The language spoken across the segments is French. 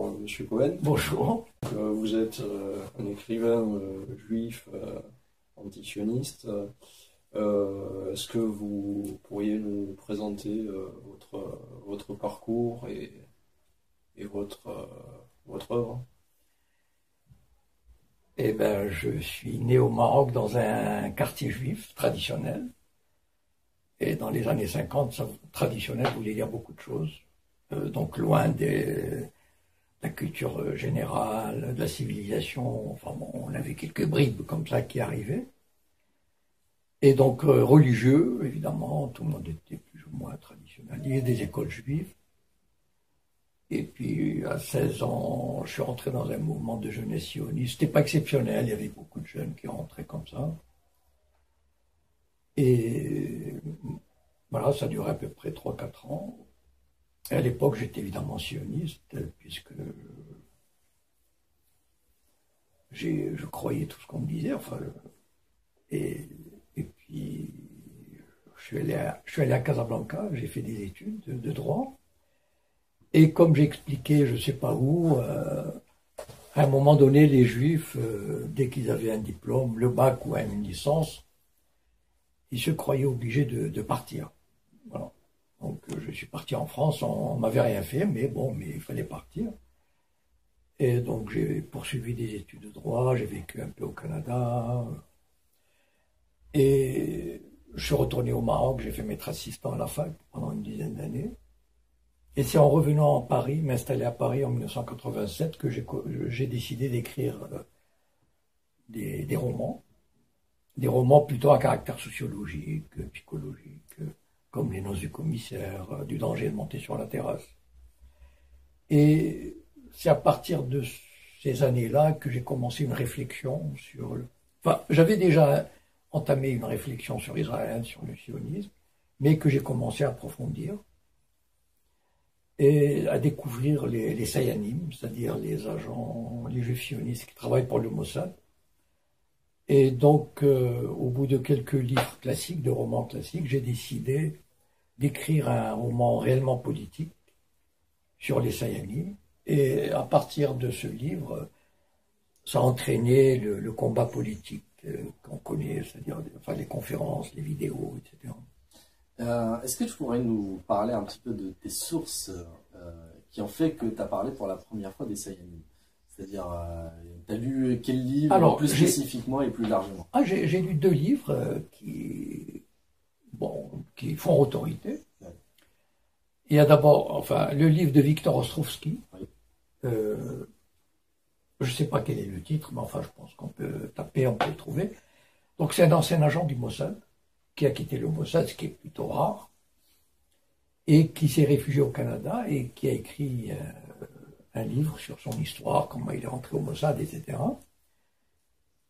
bonjour Monsieur Cohen. Bonjour. Vous êtes un écrivain juif antisioniste. Est-ce que vous pourriez nous présenter votre parcours et votre œuvre? Eh ben, je suis né au Maroc dans un quartier juif traditionnel. Et dans les années 50, ça, traditionnel voulait dire beaucoup de choses. Donc loin de la culture générale, de la civilisation. Enfin bon, on avait quelques bribes comme ça qui arrivaient. Et donc religieux, évidemment, tout le monde était plus ou moins traditionnel. Il y avait des écoles juives. Et puis à 16 ans, je suis rentré dans un mouvement de jeunesse sioniste. C'était pas exceptionnel, il y avait beaucoup de jeunes qui rentraient comme ça. Et voilà, ça durait à peu près 3-4 ans. Et à l'époque, j'étais évidemment sioniste, puisque je croyais tout ce qu'on me disait. Enfin, et puis, je suis allé à Casablanca, j'ai fait des études de droit. Et comme j'expliquais, je ne sais pas où, à un moment donné, les Juifs, dès qu'ils avaient un diplôme, le bac ou une licence, ils se croyaient obligés de partir. Voilà. Donc je suis parti en France, on m'avait rien fait, mais bon, mais il fallait partir. Et donc j'ai poursuivi des études de droit, j'ai vécu un peu au Canada. Et je suis retourné au Maroc, j'ai fait maître assistant à la fac pendant une dizaine d'années. Et c'est en revenant à Paris, m'installer à Paris en 1987, que j'ai décidé d'écrire des romans. Des romans plutôt à caractère sociologique, psychologique, comme Les Noces du commissaire, Du danger de monter sur la terrasse. Et c'est à partir de ces années-là que j'ai commencé une réflexion sur Enfin, j'avais déjà entamé une réflexion sur Israël, sur le sionisme, mais que j'ai commencé à approfondir et à découvrir les Sayanim, c'est-à-dire les agents, les juifs sionistes qui travaillent pour le Mossad. Et donc, au bout de quelques livres classiques, de romans classiques, j'ai décidé d'écrire un roman réellement politique sur les Sayanim. Et à partir de ce livre, ça a entraîné le combat politique qu'on connaît, c'est-à-dire enfin, les conférences, les vidéos, etc. Est-ce que tu pourrais nous parler un petit peu de tes sources qui ont fait que tu as parlé pour la première fois des Sayanim? C'est-à-dire, tu as lu quel livre plus spécifiquement et plus largement? J'ai lu 2 livres qui font autorité. Ouais. Il y a d'abord enfin, le livre de Victor Ostrovsky. Oui. Je ne sais pas quel est le titre, mais enfin, je pense qu'on peut taper, on peut le trouver. Donc, c'est un ancien agent du Mossad qui a quitté le Mossad, ce qui est plutôt rare, et qui s'est réfugié au Canada et qui a écrit un livre sur son histoire, comment il est rentré au Mossad, etc.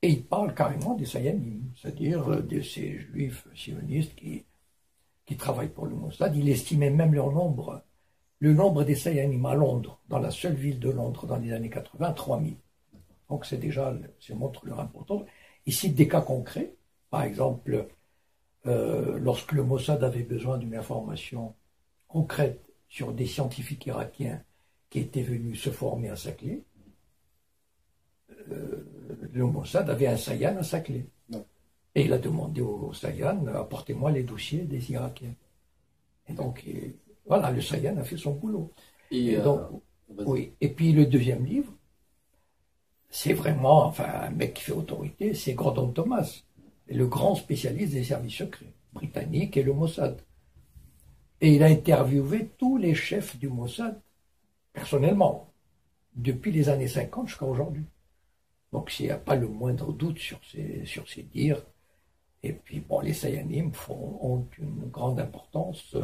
Et il parle carrément des Sayanim, c'est-à-dire de ces juifs sionistes qui travaillent pour le Mossad. Il estimait même le nombre des Sayanim à Londres, dans la seule ville de Londres, dans les années 80, 3000. Donc c'est déjà, ça montre leur importance. Il cite des cas concrets, par exemple, lorsque le Mossad avait besoin d'une information concrète sur des scientifiques irakiens qui étaient venus se former à Saclay, le Mossad avait un Sayan à Saclay. Et il a demandé au Sayan, apportez-moi les dossiers des Irakiens. Et donc, voilà, le Sayan a fait son boulot. Et puis le deuxième livre, c'est vraiment, enfin, un mec qui fait autorité, c'est Gordon Thomas, le grand spécialiste des services secrets britanniques et le Mossad. Et il a interviewé tous les chefs du Mossad, personnellement, depuis les années 50 jusqu'à aujourd'hui. Donc il n'y a pas le moindre doute sur ces dires. Et puis, bon, les Sayanim ont une grande importance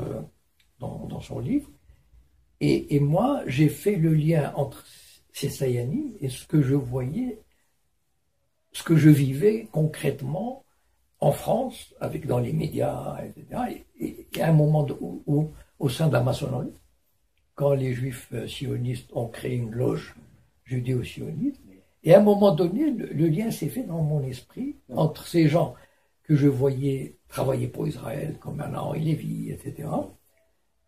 dans son livre. Et moi, j'ai fait le lien entre ces Sayanim et ce que je voyais, ce que je vivais concrètement en France, dans les médias, etc. Et à un moment où, au sein de la maçonnerie, quand les juifs sionistes ont créé une loge judéo-sioniste, et à un moment donné, le lien s'est fait dans mon esprit entre ces gens que je voyais travailler pour Israël, comme Henri Lévy, etc.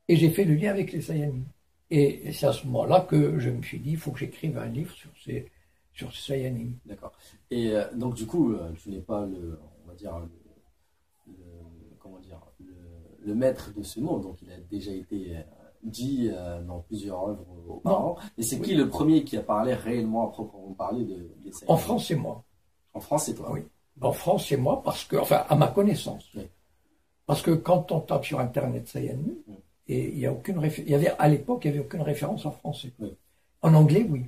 Et j'ai fait le lien avec les Sayanim. Et c'est à ce moment-là que je me suis dit, il faut que j'écrive un livre sur ces Sayanim. D'accord. Et donc du coup, tu n'es pas on va dire, comment dire, le maître de ce mot, donc il a déjà été dit dans plusieurs œuvres auparavant. Et c'est qui le premier qui a parlé réellement, à proprement parler des Sayanim? En France, c'est moi. En France, c'est toi? Oui. En France, c'est moi, parce que, enfin, à ma connaissance. Oui. Parce que quand on tape sur Internet Sayanim, et il y a aucune à l'époque, il n'y avait aucune référence en français. Oui. En anglais, oui.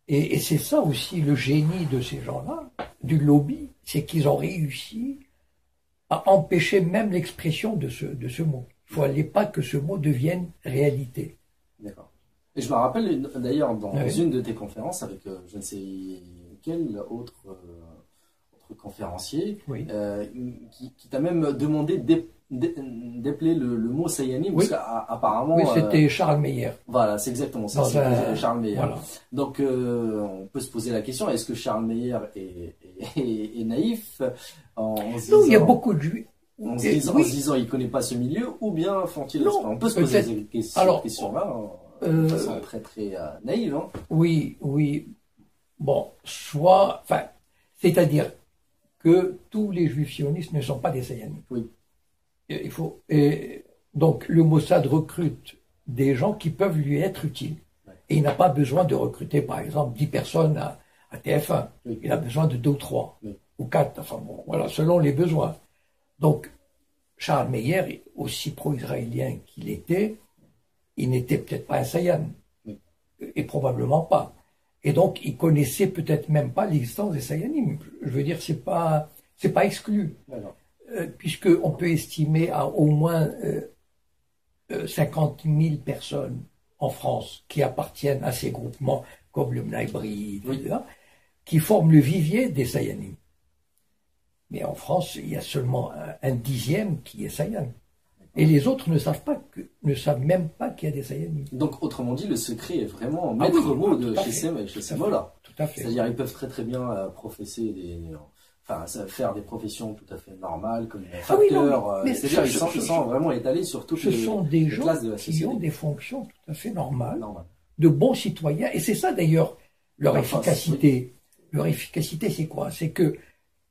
Et c'est ça aussi le génie de ces gens-là, du lobby, c'est qu'ils ont réussi à empêcher même l'expression de ce mot. Il ne fallait pas que ce mot devienne réalité. D'accord. Et je me rappelle d'ailleurs dans une de tes conférences avec je ne sais quel autre conférencier qui t'a même demandé d'épeler le mot Sayanim, parce qu'apparemment... Oui, c'était Charles Meyer. Voilà, c'est exactement ça, Charles Meyer. Voilà. Donc, on peut se poser la question, est-ce que Charles Meyer est naïf non, il y a beaucoup de juifs. En se disant, il ne connaît pas ce milieu, ou bien font-ils... On peut se poser cette question-là, de façon très, très naïve. Hein. Oui. Bon, c'est-à-dire que tous les juifs sionistes ne sont pas des Sayanim. Oui. Donc, le Mossad recrute des gens qui peuvent lui être utiles. Ouais. Et il n'a pas besoin de recruter, par exemple, 10 personnes à TF1. Oui. Il a besoin de 2 ou 3, ou 4, enfin bon, voilà, selon les besoins. Donc, Charles Meyer, aussi pro-israélien qu'il était, il n'était peut-être pas un Sayan. Oui. Et probablement pas. Et donc, il connaissait peut-être même pas l'existence des Sayanim. Je veux dire, c'est pas exclu. Puisqu'on peut estimer à au moins 50 000 personnes en France qui appartiennent à ces groupements, comme le Bnai Brit, qui forment le vivier des Sayanim. Mais en France, il y a seulement un dixième qui est Sayan. Et les autres ne savent même pas qu'il y a des Sayanim. Donc, autrement dit, le secret est vraiment maître mot de chez ces mots-là. Tout à fait. C'est-à-dire, ils peuvent très très bien professer faire des professions tout à fait normales, comme facteurs. C'est-à-dire, ils sont vraiment étalés sur toutes les classes de la société. Ce sont des gens qui ont des fonctions tout à fait normales, de bons citoyens. Et c'est ça d'ailleurs leur efficacité. Leur efficacité, c'est quoi? C'est que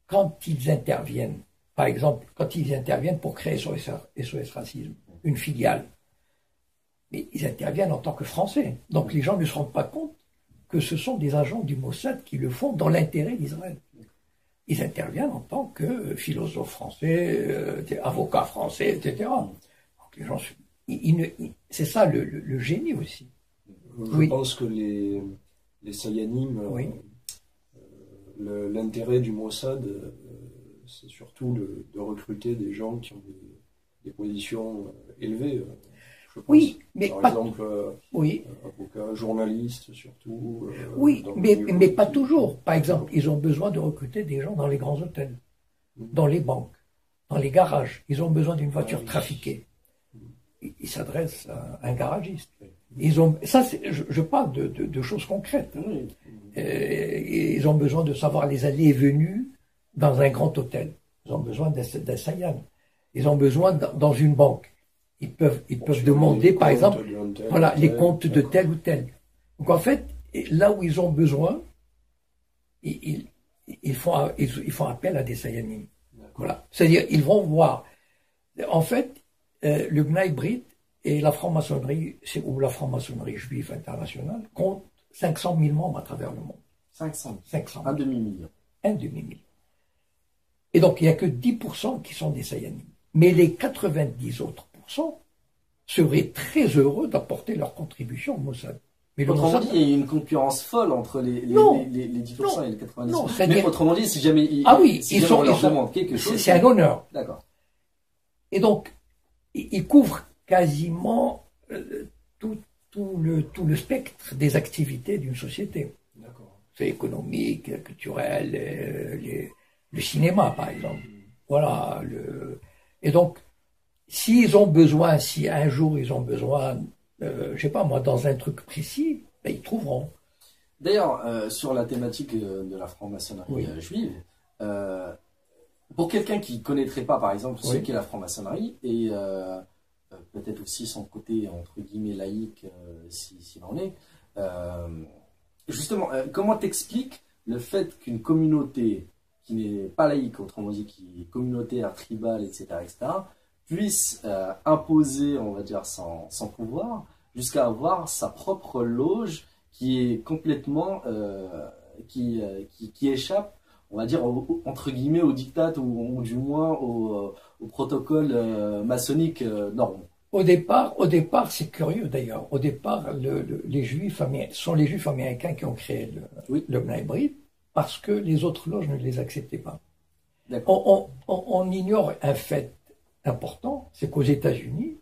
quand ils interviennent, par exemple, quand ils interviennent pour créer SOS Racisme, une filiale, mais ils interviennent en tant que Français. Donc les gens ne se rendent pas compte que ce sont des agents du Mossad qui le font dans l'intérêt d'Israël. Ils interviennent en tant que philosophes français, avocats français, etc. Donc les gens, c'est ça le génie aussi. Je pense que les Sayanim, l'intérêt du Mossad, c'est surtout de recruter des gens qui ont des positions élevées. Je pense. Oui, mais par exemple, avocats, journalistes surtout. Mais pas toujours. Par exemple, ils ont besoin de recruter des gens dans les grands hôtels, dans les banques, dans les garages. Ils ont besoin d'une voiture trafiquée. Ils s'adressent à un garagiste. Je parle de choses concrètes. Ils ont besoin de savoir les allées et venues dans un grand hôtel. Ils ont besoin d'un Sayan. Ils ont besoin dans une banque. Ils peuvent demander, par exemple, les comptes de tel ou tel. Donc en fait, là où ils ont besoin, ils font appel à des Sayanim. Voilà. C'est-à-dire, ils vont voir. En fait, le Bnai Brit et la franc-maçonnerie, ou la franc-maçonnerie juive internationale, compte 500 000 membres à travers le monde. 500. Un demi-million. Et donc, il n'y a que 10% qui sont des Sayanim. Mais les 90 autres seraient très heureux d'apporter leur contribution au Mossad. Mais autrement dit, il y a une concurrence folle entre les 10% et les 90%. Mais autrement dit, si jamais ils leur demandent quelque chose... C'est un honneur. D'accord. Et donc, ils couvrent quasiment tout le spectre des activités d'une société. D'accord. C'est économique, culturel, le cinéma, par exemple. Voilà. Et donc, si un jour ils ont besoin, je sais pas moi, dans un truc précis, ils trouveront. D'ailleurs, sur la thématique de la franc-maçonnerie juive, pour quelqu'un qui ne connaîtrait pas, par exemple, ce qu'est la franc-maçonnerie, et peut-être aussi son côté entre guillemets laïque, s'il en est. Justement, comment t'expliques le fait qu'une communauté qui n'est pas laïque, autrement dit qui est communautaire, tribale, etc., puisse imposer, on va dire, son pouvoir, jusqu'à avoir sa propre loge qui est complètement, qui échappe, on va dire, entre guillemets, au diktat ou du moins au protocole maçonnique normand. Au départ, c'est curieux d'ailleurs. Au départ, les Juifs américains, ce sont les Juifs américains qui ont créé le Bnei Brit, parce que les autres loges ne les acceptaient pas. On ignore un fait important, c'est qu'aux États-Unis,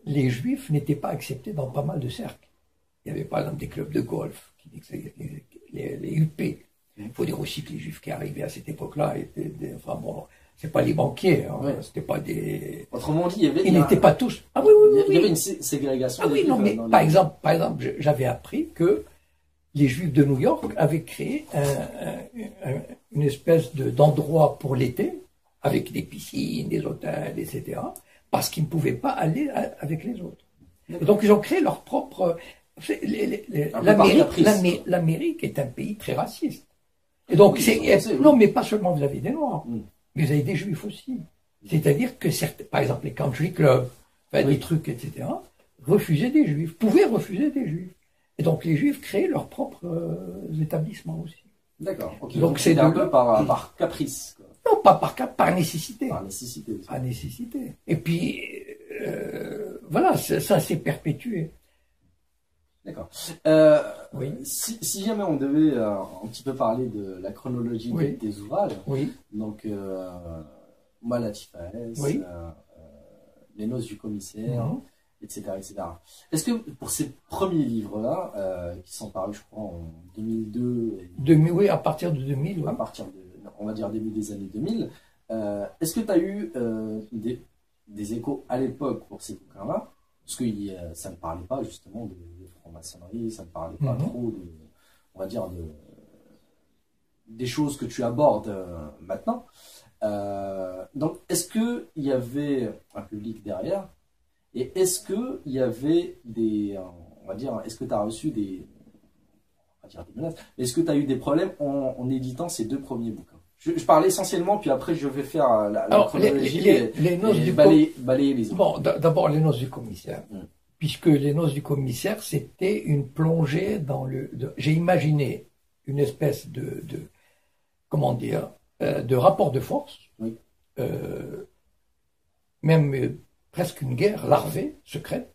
les Juifs n'étaient pas acceptés dans pas mal de cercles. Il y avait par exemple des clubs de golf, les UP. Il faut dire aussi que les Juifs qui arrivaient à cette époque-là étaient enfin bon, c'est pas les banquiers, hein, c'était pas des. Autrement dit, ils n'étaient pas tous. Ah oui, il y avait une ségrégation. Ah oui, non, mais par exemple, j'avais appris que les Juifs de New York avaient créé une espèce d'endroit pour l'été, avec des piscines, des hôtels, etc., parce qu'ils ne pouvaient pas aller avec les autres. Et donc ils ont créé leur propre. L'Amérique est un pays très raciste. Et donc, non, mais pas seulement vous avez des Noirs, mais vous avez des Juifs aussi. C'est-à-dire que, par exemple, les country clubs, des trucs, etc., refusaient des Juifs, pouvaient refuser des Juifs. Et donc, les Juifs créaient leurs propres établissements aussi. D'accord. Okay. Donc, c'est un peu par caprice, quoi. Non, pas par nécessité. Par nécessité aussi. Par nécessité. Et puis, voilà, ça s'est perpétué. D'accord. Oui. Si jamais on devait un petit peu parler de la chronologie des ouvrages, donc Malachi Faes, Les Noces du Commissaire, etc., etc. Est-ce que pour ces premiers livres-là, qui sont parus, je crois, en 2002... Oui, à partir de 2000. À partir de, on va dire, début des années 2000, est-ce que tu as eu des échos à l'époque pour ces bouquins-là? Parce que ça ne parlait pas justement de franc-maçonnerie, ça ne parlait pas trop de, on va dire, des choses que tu abordes maintenant. Donc, est-ce qu'il y avait un public derrière? Et est-ce qu'il y avait on va dire, est-ce que tu as reçu des menaces? Est-ce que tu as eu des problèmes en éditant ces deux premiers bouquins? Je parlais essentiellement, puis après je vais faire la chronologie les noces et balayer les autres. Bon, d'abord les Noces du Commissaire. Puisque les Noces du Commissaire, c'était une plongée dans j'ai imaginé une espèce comment dire, de rapport de force, même presque une guerre larvée, secrète,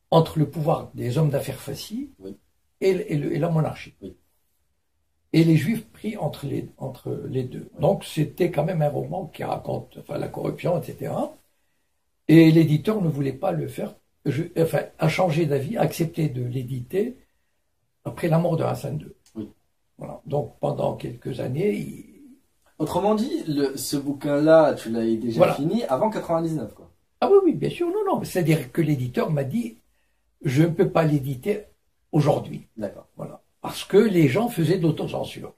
entre le pouvoir des hommes d'affaires facis et la monarchie. Et les Juifs pris entre les deux. Donc c'était quand même un roman qui raconte la corruption, etc. Et l'éditeur ne voulait pas le faire, a changé d'avis, a accepté de l'éditer après la mort de Hassan II. Voilà. Donc pendant quelques années... Autrement dit, ce bouquin-là, tu l'as déjà fini avant 99, quoi. Ah oui, bien sûr, non. C'est-à-dire que l'éditeur m'a dit, je ne peux pas l'éditer aujourd'hui. D'accord. Voilà. Parce que les gens faisaient d'autocensure.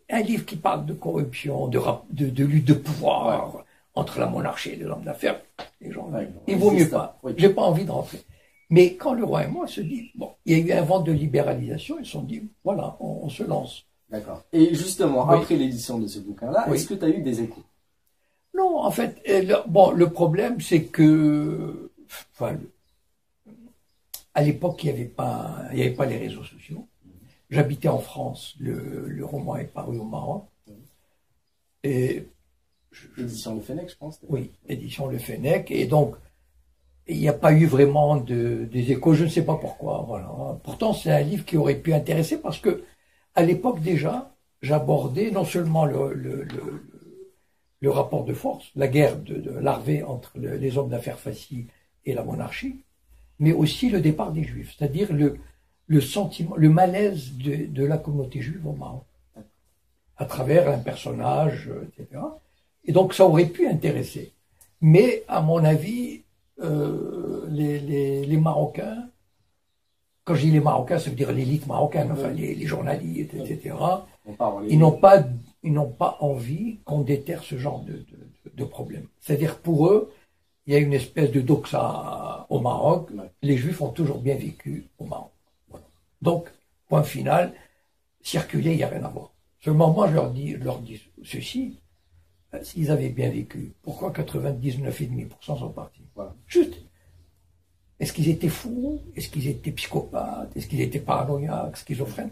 Un livre qui parle de corruption, de lutte de pouvoir entre la monarchie et les hommes d'affaires, les gens, il vaut mieux pas. J'ai pas envie de rentrer. Mais quand le roi et moi se dit, bon, il y a eu un vent de libéralisation, ils se sont dit, voilà, on se lance. D'accord. Et justement, après l'édition de ce bouquin-là, est-ce que tu as eu des échos? Non, en fait, le problème, c'est que, à l'époque, il n'y avait pas les réseaux sociaux. J'habitais en France, le roman est paru au Maroc. Et édition Le Fennec, je pense. Oui, édition Le Fennec. Et donc, il n'y a pas eu vraiment des échos, je ne sais pas pourquoi. Voilà. Pourtant, c'est un livre qui aurait pu intéresser parce que, à l'époque déjà, j'abordais non seulement le rapport de force, la guerre larvée entre les hommes d'affaires facis et la monarchie, mais aussi le départ des Juifs, c'est-à-dire le sentiment, le malaise de la communauté juive au Maroc, à travers un personnage, etc. Et donc ça aurait pu intéresser. Mais à mon avis, les Marocains, quand je dis les Marocains, ça veut dire l'élite marocaine, enfin les journalistes, etc. Ils n'ont pas envie qu'on déterre ce genre de problème. C'est-à-dire pour eux, il y a une espèce de doxa au Maroc. Les Juifs ont toujours bien vécu au Maroc. Voilà. Donc, point final, circuler, il n'y a rien à voir. Seulement, moi, je leur dis ceci, s'ils avaient bien vécu, pourquoi 99,5% sont partis? Voilà. Juste. Est-ce qu'ils étaient fous? Est-ce qu'ils étaient psychopathes? Est-ce qu'ils étaient paranoïaques, schizophrènes?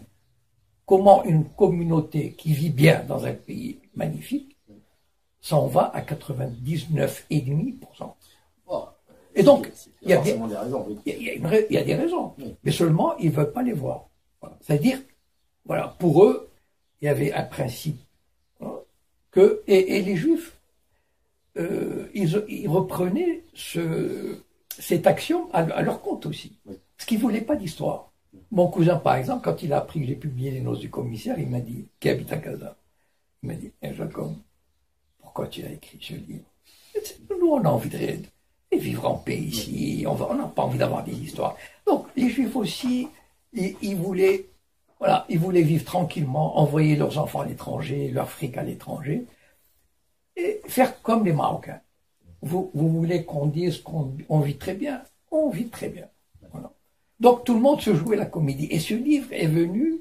Comment une communauté qui vit bien dans un pays magnifique s'en va à 99,5%? Et donc, il y a des raisons. Oui. Mais seulement, ils ne veulent pas les voir. Voilà. C'est-à-dire, voilà, pour eux, il y avait un principe que, et les Juifs, ils reprenaient cette action à leur compte aussi. Oui. Parce qu'ils ne voulaient pas d'histoire. Mon cousin, par exemple, quand il a appris que j'ai publié Les Noces du commissaire, il m'a dit, qui habite à Casa, il m'a dit, Jacob, pourquoi tu as écrit ce livre? Nous, on a envie de vivre en paix ici, on n'a pas envie d'avoir des histoires. Donc, les Juifs aussi, ils voulaient vivre tranquillement, envoyer leurs enfants à l'étranger, leur fric à l'étranger, et faire comme les Marocains. Vous voulez qu'on dise qu'on vit très bien? On vit très bien. Voilà. Donc tout le monde se jouait la comédie. Et ce livre est venu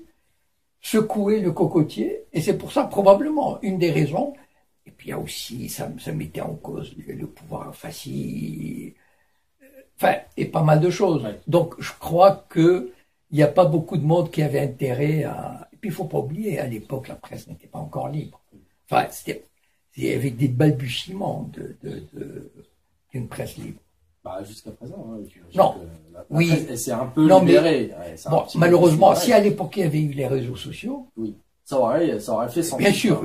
secouer le cocotier, et c'est pour ça probablement une des raisons. Et puis il y a aussi, ça mettait en cause le pouvoir facile, enfin, et pas mal de choses. Ouais. Donc je crois que il n'y a pas beaucoup de monde qui avait intérêt à... Et puis il ne faut pas oublier, à l'époque, la presse n'était pas encore libre. Enfin, il y avait des balbutiements d'une presse libre. Bah, jusqu'à présent, hein, non, la presse, elle s'est un peu libérée. Bon, malheureusement, si à l'époque il y avait eu les réseaux sociaux, oui, ça aurait fait sens. Bien sûr,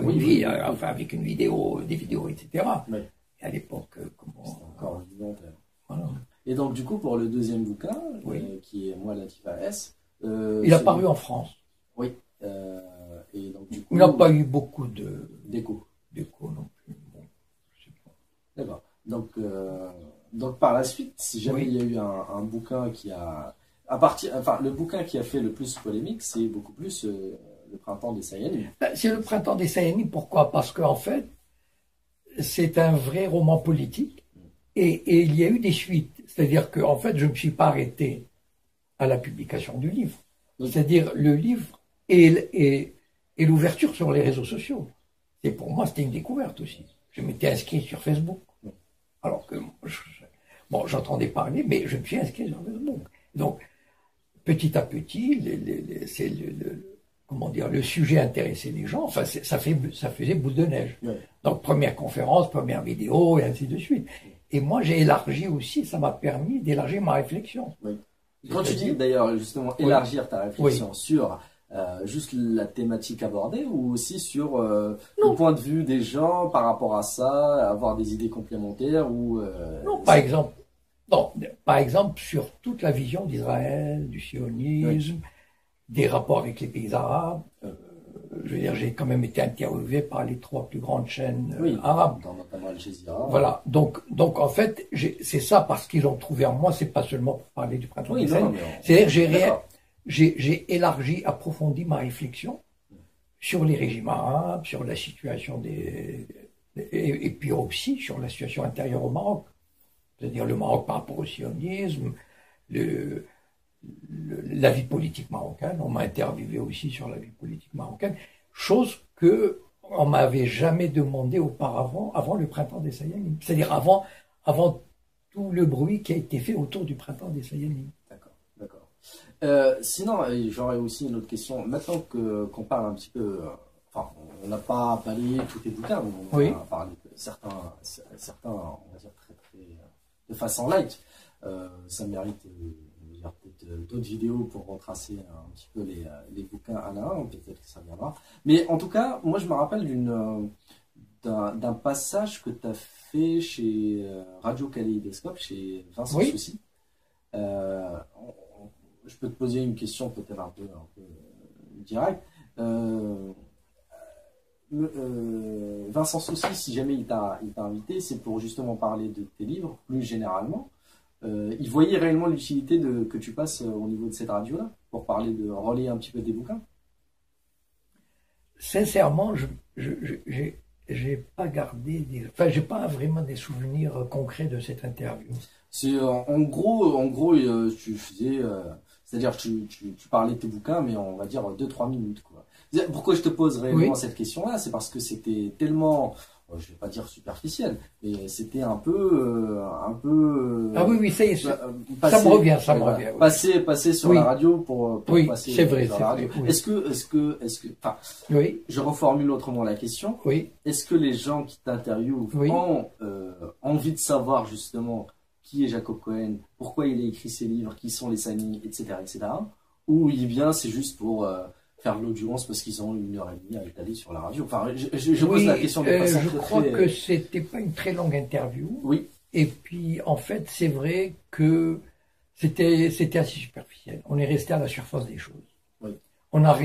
enfin avec des vidéos, etc. Oui. Et à l'époque, c'était encore vivant. Voilà. Et donc, du coup, pour le deuxième bouquin, qui est Moi, l'Antifa S, il a paru en France. Oui. Et donc, du coup, il n'a pas eu beaucoup d'écho non plus. Bon, je sais pas. D'accord. Donc par la suite, si jamais il y a eu un bouquin qui a... le bouquin qui a fait le plus polémique, c'est beaucoup plus Le Printemps des Sayanim. C'est Le Printemps des Sayanim, pourquoi? Parce qu'en fait, c'est un vrai roman politique et il y a eu des suites. C'est-à-dire qu'en fait, je ne me suis pas arrêté à la publication du livre. C'est-à-dire le livre et l'ouverture sur les réseaux sociaux. Et pour moi, c'était une découverte aussi. Je m'étais inscrit sur Facebook. Alors que j'entendais parler, mais je me suis inscrit sur Facebook. Donc, petit à petit, le sujet intéressait les gens. Enfin, ça faisait boule de neige. Oui. Donc, première conférence, première vidéo, et ainsi de suite. Et moi, j'ai élargi aussi, ça m'a permis d'élargir ma réflexion. Oui. Quand tu dis d'ailleurs, justement, élargir ta réflexion sur juste la thématique abordée ou aussi sur le point de vue des gens par rapport à ça, avoir des idées complémentaires ou... Non, par exemple, sur toute la vision d'Israël, du sionisme, des rapports avec les pays arabes. Je veux dire, j'ai quand même été interviewé par les 3 plus grandes chaînes arabes. Notamment Al Jazeera. Voilà. Donc en fait, c'est ça parce qu'ils ont trouvé en moi, c'est pas seulement pour parler du printemps des Sayanim. C'est-à-dire, j'ai élargi, approfondi ma réflexion sur les régimes arabes, sur la situation et puis aussi sur la situation intérieure au Maroc. C'est-à-dire le Maroc par rapport au sionisme, la vie politique marocaine. On m'a interviewé aussi sur la vie politique marocaine, chose que on m'avait jamais demandé auparavant, avant le printemps des Sayanim. C'est-à-dire avant tout le bruit qui a été fait autour du printemps des Sayanim. D'accord. Sinon, j'aurais aussi une autre question. Maintenant qu'on parle un petit peu, on n'a pas balayé tous les bouquins, on a parlé de certains, on va dire de façon light. Ça mérite peut-être d'autres vidéos pour retracer un petit peu les bouquins un à un, peut-être que ça viendra. Mais en tout cas, moi je me rappelle d'un passage que tu as fait chez Radio Kaléidoscope, chez Vincent Soucy. Je peux te poser une question peut-être un peu directe. Vincent Soucy, si jamais il t'a invité, c'est pour justement parler de tes livres, plus généralement. Il voyait réellement l'utilité que tu passes au niveau de cette radio-là, pour parler relayer un petit peu des bouquins? Sincèrement, j'ai pas gardé enfin, j'ai pas vraiment des souvenirs concrets de cette interview. C'est en gros, tu faisais, c'est-à-dire tu parlais de tes bouquins, mais on va dire 2-3 minutes, quoi. Pourquoi je te pose réellement cette question-là, c'est parce que c'était tellement, je vais pas dire superficiel, mais c'était un peu. Ah oui, ça y est, ça me revient, ça me revient. Oui. Passer sur la radio pour passer c'est vrai, sur la radio. Oui. Est-ce que, enfin, je reformule autrement la question. Oui. Est-ce que les gens qui t'interviewent ont envie de savoir justement qui est Jacob Cohen, pourquoi il a écrit ses livres, qui sont les Sani, etc., ou il vient, c'est juste pour faire de l'audience parce qu'ils ont 1h30 à étaler sur la radio. Enfin, je pose la question de façon je crois que c'était pas une très longue interview. Oui. Et puis, en fait, c'est vrai que c'était assez superficiel. On est resté à la surface des choses. Oui. On n'a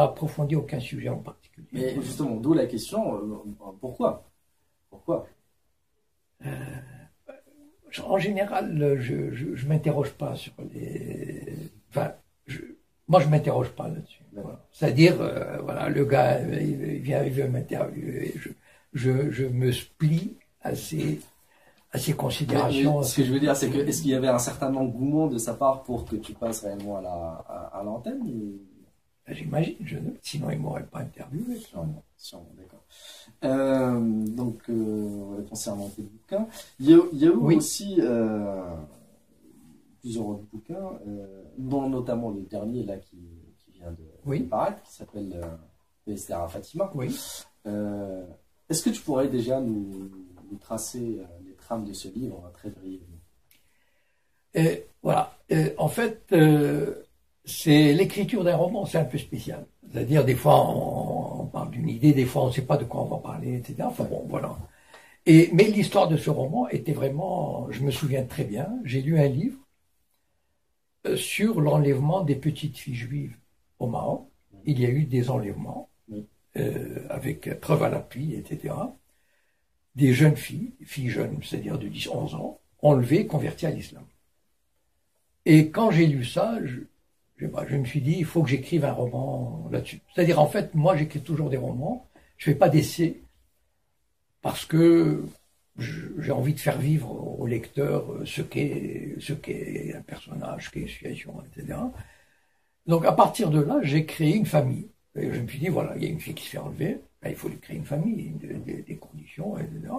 approfondi aucun sujet en particulier. Mais justement, d'où la question, pourquoi en général, je m'interroge pas sur les... Enfin, moi, je m'interroge pas là-dessus. Voilà. C'est-à-dire, voilà, le gars, il veut m'interviewer. Je me plie à ses considérations. Mais ce que je veux dire, c'est que est-ce qu'il y avait un certain engouement de sa part pour que tu passes réellement à l'antenne J'imagine, sinon il ne m'aurait pas interviewé. Sûrement, d'accord. Donc, concernant tes bouquins, il y a eu aussi plusieurs autres bouquins, dont notamment le dernier là qui vient de paraître, qui s'appelle Esther à Fatima. Oui. Est-ce que tu pourrais déjà nous tracer les trames de ce livre très brièvement? Voilà. En fait, c'est l'écriture d'un roman, c'est un peu spécial. C'est-à-dire, des fois, on parle d'une idée, des fois, on ne sait pas de quoi on va parler, etc. Enfin bon, voilà. Mais l'histoire de ce roman était vraiment, je me souviens très bien, j'ai lu un livre sur l'enlèvement des petites filles juives au Maroc. Il y a eu des enlèvements, avec preuve à l'appui, etc. Des jeunes filles jeunes, c'est-à-dire de 10-11 ans, enlevées, converties à l'islam. Et quand j'ai lu ça, je me suis dit, il faut que j'écrive un roman là-dessus. C'est-à-dire, en fait, moi, j'écris toujours des romans, je ne fais pas d'essais, parce que j'ai envie de faire vivre au lecteur ce qu'est un personnage, ce qu'est une situation, etc. Donc, à partir de là, j'ai créé une famille. Et je me suis dit, voilà, il y a une fille qui se fait enlever, ben, il faut lui créer une famille, des conditions, etc.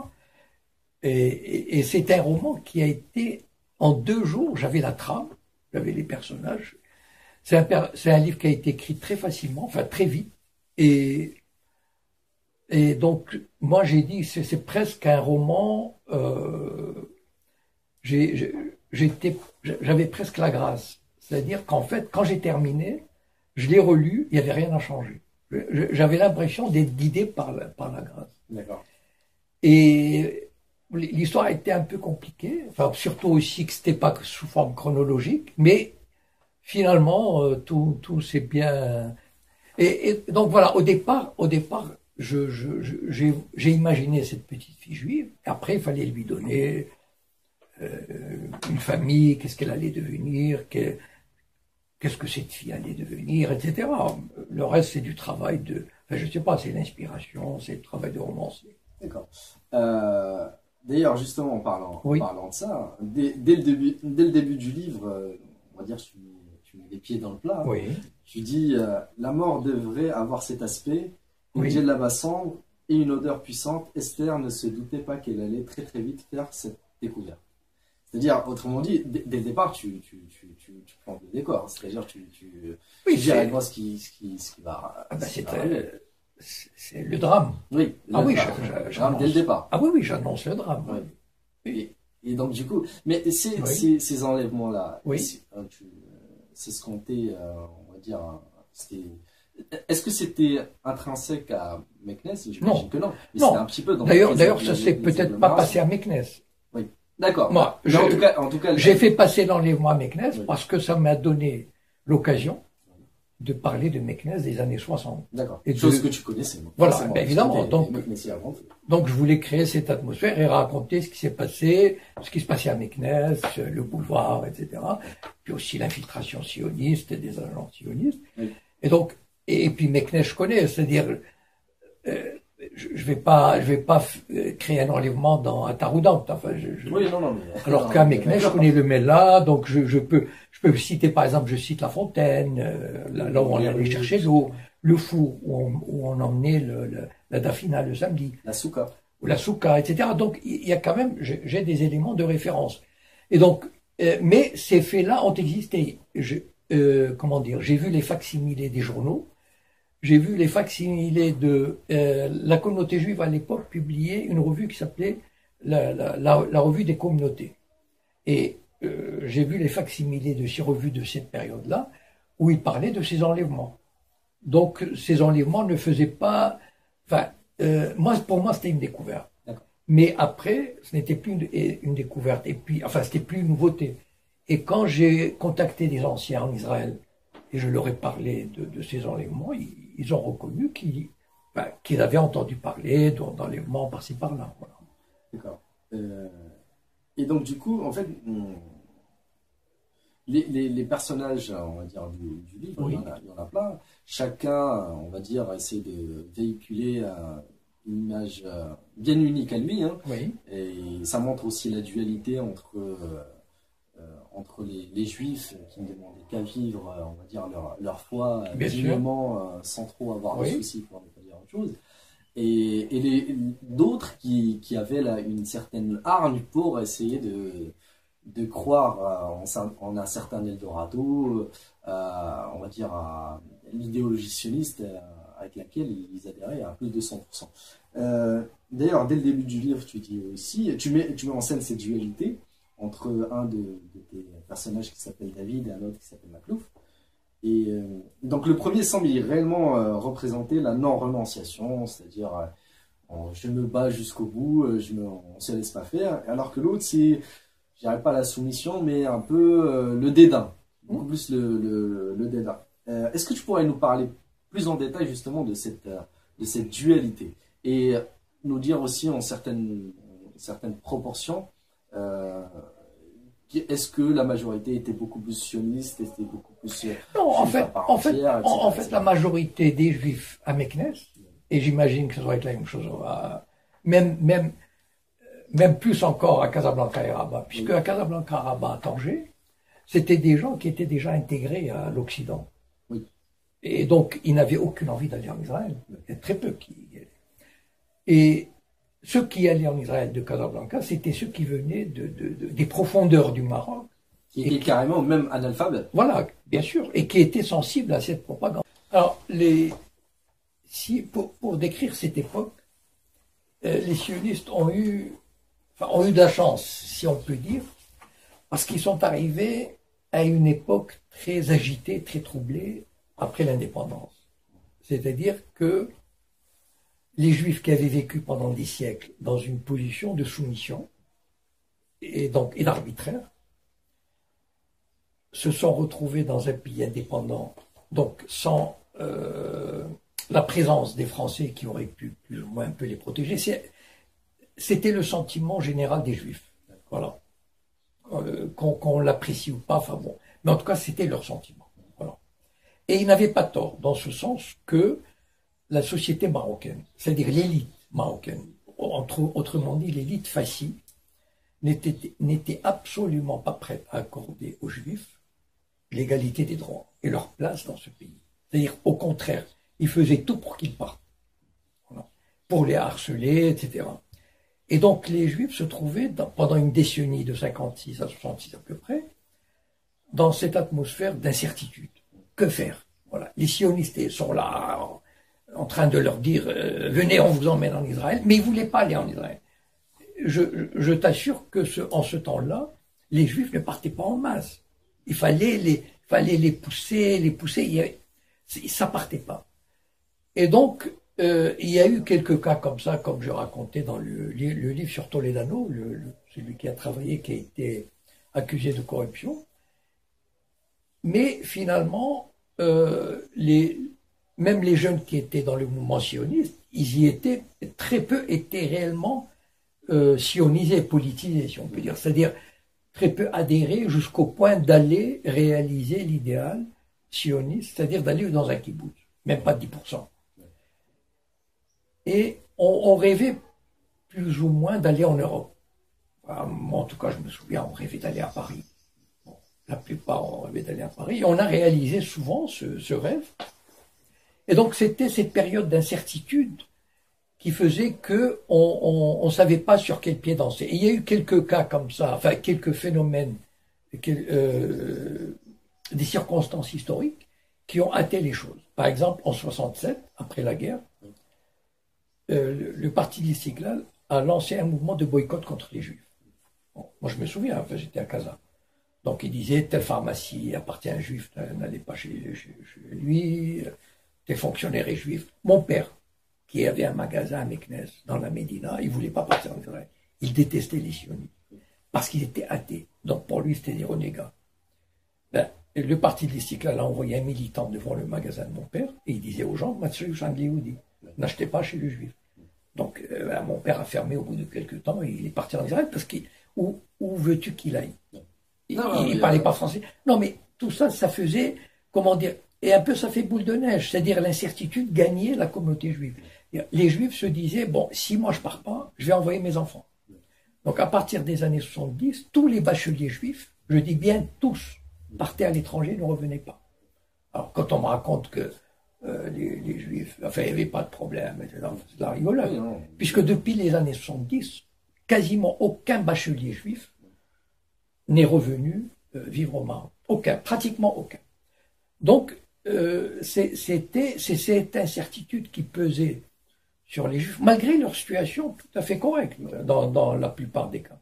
Et c'est un roman qui a été, en 2 jours, j'avais la trame, j'avais les personnages. C'est un livre qui a été écrit très facilement, enfin très vite. Et donc, moi j'ai dit, c'est presque un roman, j'avais presque la grâce. C'est-à-dire qu'en fait, quand j'ai terminé, je l'ai relu, il n'y avait rien à changer. J'avais l'impression d'être guidé par la grâce. D'accord. Et l'histoire a été un peu compliquée, enfin surtout aussi que c'était pas sous forme chronologique, mais finalement tout s'est bien. Et donc voilà, au départ, j'ai imaginé cette petite fille juive. Après, il fallait lui donner une famille, qu'est-ce qu'elle allait devenir, qu'est-ce que cette fille allait devenir, etc. Le reste, c'est du travail enfin, je sais pas, c'est l'inspiration, c'est le travail de romancier. D'accord. D'ailleurs, justement, en parlant de ça, dès le début du livre, on va dire, tu mets les pieds dans le plat. Oui. Tu dis, la mort devrait avoir cet aspect, une djellaba sombre et une odeur puissante. Esther ne se doutait pas qu'elle allait très très vite faire cette découverte. C'est-à-dire, autrement dit, dès le départ, tu plantes le décor. C'est-à-dire, tu dis à moi ce qui va. C'est le drame. Oui. Drame dès le départ. Ah oui, j'annonce le drame. Oui. Et donc, du coup, mais ces enlèvements-là, c'est ce qu'on était, on va dire, est-ce que c'était intrinsèque à Meknès? J'imagine que non. Mais c'était un petit peu dans D'ailleurs, ça s'est peut-être pas passé à Meknès. Oui. D'accord. Moi, en tout cas, j'ai fait passer l'enlèvement à Meknès parce que ça m'a donné l'occasion de parler de Meknès des années 60. D'accord. Chose que tu connaissais. Voilà, bien évidemment. Donc je voulais créer cette atmosphère et raconter ce qui s'est passé, ce qui se passait à Meknès, le boulevard, etc. Puis aussi l'infiltration sioniste des agents sionistes. Oui. Et donc, et puis Meknès, je connais, c'est-à-dire, je vais pas créer un enlèvement à Taroudant. Enfin, oui, non, mais... Alors qu'à Meknès, je connais le Mella, donc je peux citer, par exemple, je cite la fontaine, là où on allait chercher l'eau, le four où on emmenait la dafina le samedi. La souka. Ou la souka, etc. Donc, il y a quand même, j'ai des éléments de référence. Et donc, mais ces faits-là ont existé. Comment dire, j'ai vu les facsimilés des journaux. J'ai vu les facsimilés de la communauté juive à l'époque publier une revue qui s'appelait la revue des communautés. Et j'ai vu les facsimilés de ces revues de cette période-là où ils parlaient de ces enlèvements. Donc ces enlèvements ne faisaient pas... Enfin, pour moi, c'était une découverte. Mais après, ce n'était plus une découverte. Et puis, enfin, c'était plus une nouveauté. Et quand j'ai contacté des anciens en Israël et je leur ai parlé de ces enlèvements, ils ont reconnu qu'ils avaient entendu parler d'enlèvements par-ci par-là. Voilà. D'accord. Et donc, du coup, en fait, les personnages, on va dire, du livre, oui. il y en a plein. Chacun, on va dire, essaie de véhiculer une image bien unique à lui. Hein. Oui. Et ça montre aussi la dualité entre les juifs qui ne demandaient qu'à vivre, on va dire, leur foi dignement, sans trop avoir de soucis, pour ne pas dire autre chose. Et d'autres qui avaient une certaine hargne pour essayer de croire en un certain Eldorado, on va dire à l'idéologie sioniste avec laquelle ils adhéraient à plus de 100%. D'ailleurs, dès le début du livre, tu dis aussi, tu mets en scène cette dualité entre un de tes personnages qui s'appelle David et un autre qui s'appelle Maklouf. Et donc le premier semble réellement représenter la non-renonciation, c'est-à-dire je me bats jusqu'au bout, on ne se laisse pas faire, alors que l'autre c'est, je dirais pas la soumission, mais un peu le dédain, beaucoup plus le dédain. Est-ce que tu pourrais nous parler plus en détail justement de cette dualité et nous dire aussi en certaines proportions est-ce que la majorité était beaucoup plus sioniste, était beaucoup plus non, en fait, la majorité des juifs à Meknès, et j'imagine que ça doit être la même chose, même plus encore à Casablanca et Rabat, puisque à Casablanca, Rabat, à Tanger, c'était des gens qui étaient déjà intégrés à l'Occident. Oui. Et donc, ils n'avaient aucune envie d'aller en Israël. Il y a très peu qui y allaient. Et ceux qui allaient en Israël de Casablanca, c'était ceux qui venaient des profondeurs du Maroc. Qui étaient carrément même analphabètes. Voilà, bien sûr, et qui étaient sensibles à cette propagande. Alors, pour décrire cette époque, les sionistes ont eu de la chance, si on peut dire, parce qu'ils sont arrivés à une époque très agitée, très troublée, après l'indépendance. C'est-à-dire que les Juifs qui avaient vécu pendant des siècles dans une position de soumission et d'arbitraire se sont retrouvés dans un pays indépendant, donc sans la présence des Français qui auraient pu plus ou moins un peu les protéger. C'était le sentiment général des Juifs. Voilà. Qu'on l'apprécie ou pas, enfin bon. Mais en tout cas, c'était leur sentiment. Voilà. Et ils n'avaient pas tort, dans ce sens que la société marocaine, c'est-à-dire l'élite marocaine, autrement dit l'élite fascie, n'était absolument pas prête à accorder aux Juifs l'égalité des droits et leur place dans ce pays. C'est-à-dire, au contraire, ils faisaient tout pour qu'ils partent, voilà, pour les harceler, etc. Et donc les Juifs se trouvaient, pendant une décennie de 56 à 66 à peu près, dans cette atmosphère d'incertitude. Que faire? Voilà. Les sionistes sont là, en train de leur dire venez, on vous emmène en Israël, mais ils ne voulaient pas aller en Israël. Je t'assure que en ce temps-là, les Juifs ne partaient pas en masse. Il fallait les pousser, ça partait pas. Et donc, il y a eu quelques cas comme ça, comme je racontais dans le livre sur Toledano, celui qui a travaillé, qui a été accusé de corruption. Mais finalement, même les jeunes qui étaient dans le mouvement sioniste, ils y étaient, très peu étaient réellement sionisés, politisés, si on peut dire. C'est-à-dire, très peu adhérés jusqu'au point d'aller réaliser l'idéal sioniste, c'est-à-dire d'aller dans un kibboutz, même pas 10%. Et on rêvait plus ou moins d'aller en Europe. Moi, en tout cas, je me souviens, on rêvait d'aller à Paris. Bon, la plupart, on rêvait d'aller à Paris. Et on a réalisé souvent ce rêve. Et donc, c'était cette période d'incertitude qui faisait qu'on ne savait pas sur quel pied danser. Et il y a eu quelques cas comme ça, enfin, quelques phénomènes, des circonstances historiques qui ont hâté les choses. Par exemple, en 67, après la guerre, le parti de l'Istiqlal a lancé un mouvement de boycott contre les Juifs. Bon, moi, je me souviens, enfin, j'étais à Casa. Donc, il disait, telle pharmacie appartient à un juif, n'allez pas chez lui, tel fonctionnaire est juif. Mon père, qui avait un magasin à Meknès, dans la Médina, il ne voulait pas partir en Israël. Il détestait les sionistes, parce qu'il était athée. Donc, pour lui, c'était des renégats. Ben, le parti de l'Istiqlal a envoyé un militant devant le magasin de mon père, et il disait aux gens, n'achetez pas chez le juif. Donc, mon père a fermé au bout de quelques temps, et il est parti en Israël, parce où veux-tu qu'il aille? Il ne parlait pas français. Non, mais tout ça, ça faisait, comment dire, et un peu ça fait boule de neige, c'est-à-dire l'incertitude gagnait la communauté juive. Les juifs se disaient, bon, si moi je pars pas, je vais envoyer mes enfants. Donc à partir des années 70, tous les bacheliers juifs, je dis bien tous, partaient à l'étranger, ne revenaient pas. Alors quand on me raconte que les juifs, enfin il n'y avait pas de problème, c'est de la rigolade, puisque depuis les années 70, quasiment aucun bachelier juif n'est revenu vivre au Maroc. Aucun, pratiquement aucun. Donc, c'est cette incertitude qui pesait sur les Juifs, malgré leur situation tout à fait correcte dans la plupart des cas.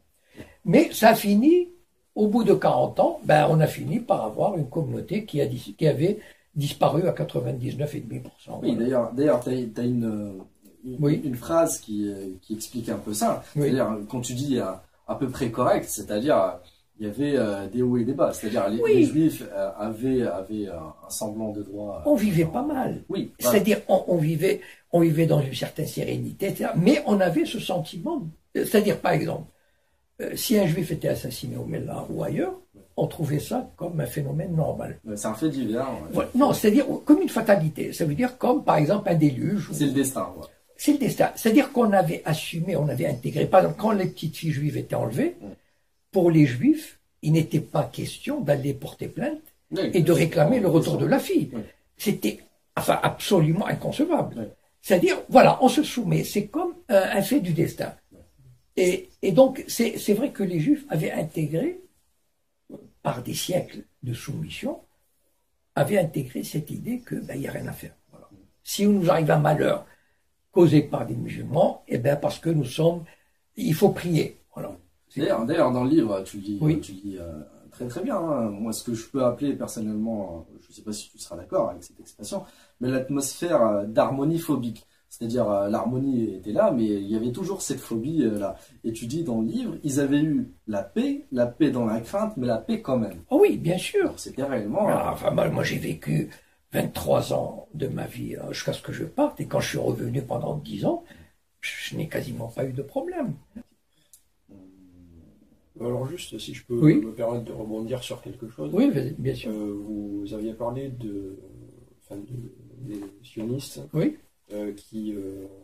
Mais ça a fini, au bout de 40 ans, ben, on a fini par avoir une communauté qui avait disparu à 99,5%. Oui, d'ailleurs, tu as une phrase qui explique un peu ça. C'est-à-dire, quand tu dis à peu près correct, c'est-à-dire il y avait des hauts et des bas, c'est-à-dire les Juifs avaient un semblant de droit. On vivait pas mal. Oui. C'est-à-dire on vivait dans une certaine sérénité, etc. Mais on avait ce sentiment, c'est-à-dire par exemple, si un Juif était assassiné au Mellah ou ailleurs, on trouvait ça comme un phénomène normal. C'est un fait divers. Ouais. Non, c'est-à-dire comme une fatalité. Ça veut dire comme par exemple un déluge. C'est le destin. Ouais. C'est le destin. C'est-à-dire qu'on avait assumé, on avait intégré. Par exemple, quand les petites filles juives étaient enlevées. Pour les Juifs, il n'était pas question d'aller porter plainte et de réclamer le retour de la fille. C'était absolument inconcevable. C'est-à-dire, voilà, on se soumet, c'est comme un fait du destin. Et donc, c'est vrai que les Juifs avaient intégré, par des siècles de soumission, avaient intégré cette idée que il n'y a rien à faire. Voilà. Si nous arrive un malheur causé par des musulmans, parce que il faut prier. Voilà. D'ailleurs, dans le livre, tu lis très très bien. Hein. Moi, ce que je peux appeler personnellement, je ne sais pas si tu seras d'accord avec cette expression, mais l'atmosphère d'harmonie phobique. C'est-à-dire, l'harmonie était là, mais il y avait toujours cette phobie là. Et tu dis dans le livre, ils avaient eu la paix dans la crainte, mais la paix quand même. Oh oui, bien sûr. C'était réellement. Moi, j'ai vécu 23 ans de ma vie jusqu'à ce que je parte, et quand je suis revenu pendant 10 ans, je n'ai quasiment pas eu de problème. Alors juste, si je peux me permettre de rebondir sur quelque chose. Oui, bien sûr. Vous aviez parlé des sionistes qui,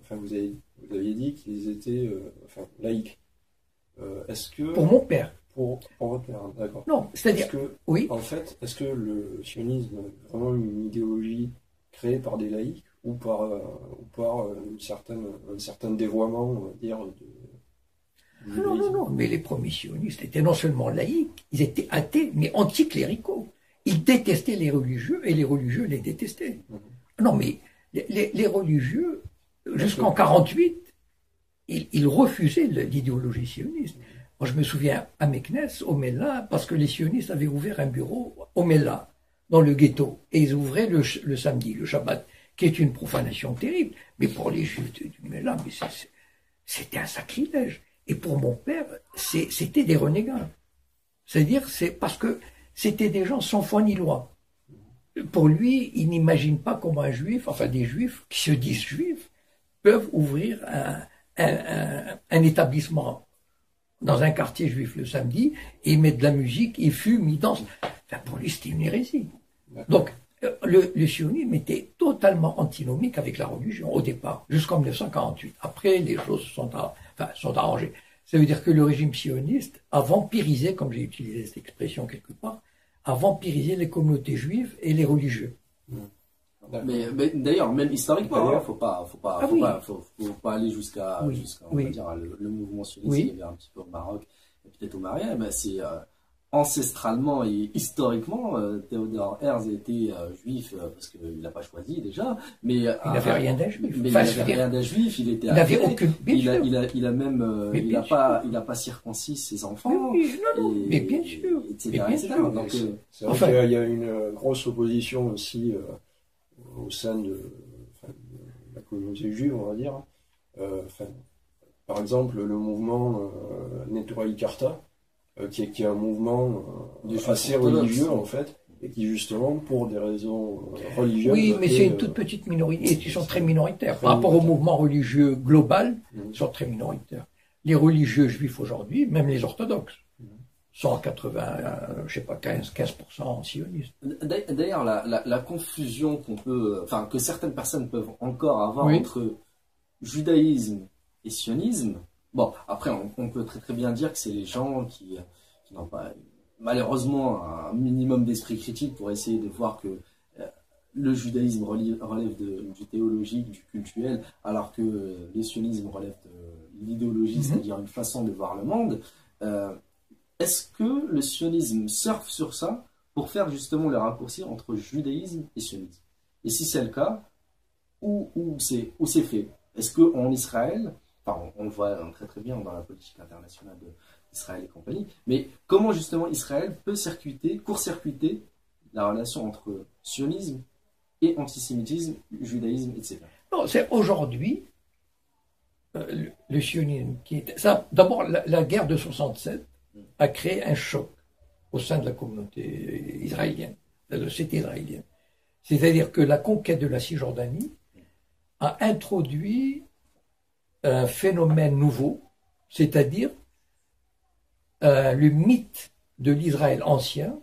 vous aviez dit qu'ils étaient laïcs. Est-ce que... Pour mon père. Pour votre père, d'accord. Non, c'est-à-dire... En fait, est-ce que le sionisme est vraiment une idéologie créée par des laïcs ou par un certain dévoiement, on va dire, Non, mais les premiers sionistes étaient non seulement laïcs, ils étaient athées, mais anticléricaux. Ils détestaient les religieux et les religieux les détestaient. Non, mais les religieux, jusqu'en 48, ils refusaient l'idéologie sioniste. Moi, je me souviens à Meknès, au Mellah, parce que les sionistes avaient ouvert un bureau au Mellah, dans le ghetto, et ils ouvraient le samedi, le Shabbat, qui est une profanation terrible. Mais pour les juifs du Mellah, c'était un sacrilège. Et pour mon père, c'était des renégats. C'est-à-dire, c'est parce que c'était des gens sans foi ni loi. Pour lui, il n'imagine pas comment un juif, des juifs qui se disent juifs, peuvent ouvrir un établissement dans un quartier juif le samedi, et ils mettent de la musique, ils fument, ils dansent. Pour lui, c'était une hérésie. Donc, le sionisme était tout totalement antinomique avec la religion, au départ, jusqu'en 1948. Après, les choses sont arrangées. Ça veut dire que le régime sioniste a vampirisé, comme j'ai utilisé cette expression quelque part, a vampirisé les communautés juives et les religieux. Mais d'ailleurs, même historiquement, faut pas aller jusqu'à, on va dire, le mouvement sioniste qu'il y avait un petit peu au Maroc et peut-être au Maghreb. C'est ancestralement et historiquement, Théodore Herzl était juif parce qu'il n'a pas choisi déjà, mais il n'avait rien d'un juif. Mais il n'avait rien d'un juif. Il était. Il n'avait aucune. Il a même, il n'a pas circoncis ses enfants. Mais bien sûr. Etc. Donc, c'est vrai qu'il y a une grosse opposition aussi au sein de la communauté juive, on va dire. Par exemple, le mouvement Neturei Karta, qui est un mouvement assez religieux en fait, et qui justement, pour des raisons religieuses... Oui, mais c'est une toute petite minorité, et ils sont très minoritaires. Par rapport au mouvement religieux global, ils sont très minoritaires. Les religieux juifs aujourd'hui, même les orthodoxes, sont à 15% sionistes. D'ailleurs, la confusion que certaines personnes peuvent encore avoir entre judaïsme et sionisme. Bon, après, on peut très bien dire que c'est les gens qui n'ont pas, malheureusement, un minimum d'esprit critique pour essayer de voir que le judaïsme relève du théologique, du cultuel, alors que le sionisme relève de l'idéologie, c'est-à-dire une façon de voir le monde. Est-ce que le sionisme surfe sur ça pour faire justement le raccourci entre judaïsme et sionisme? Et si c'est le cas, où c'est fait? Est-ce qu'en Israël, on le voit très bien dans la politique internationale d'Israël et compagnie, mais comment justement Israël peut court-circuiter la relation entre sionisme et antisémitisme, judaïsme, etc. Non, c'est aujourd'hui le sionisme qui est... D'abord, la guerre de 67 a créé un choc au sein de la communauté israélienne, de la société israélienne. C'est-à-dire que la conquête de la Cisjordanie a introduit un phénomène nouveau, c'est-à-dire le mythe de l'Israël ancien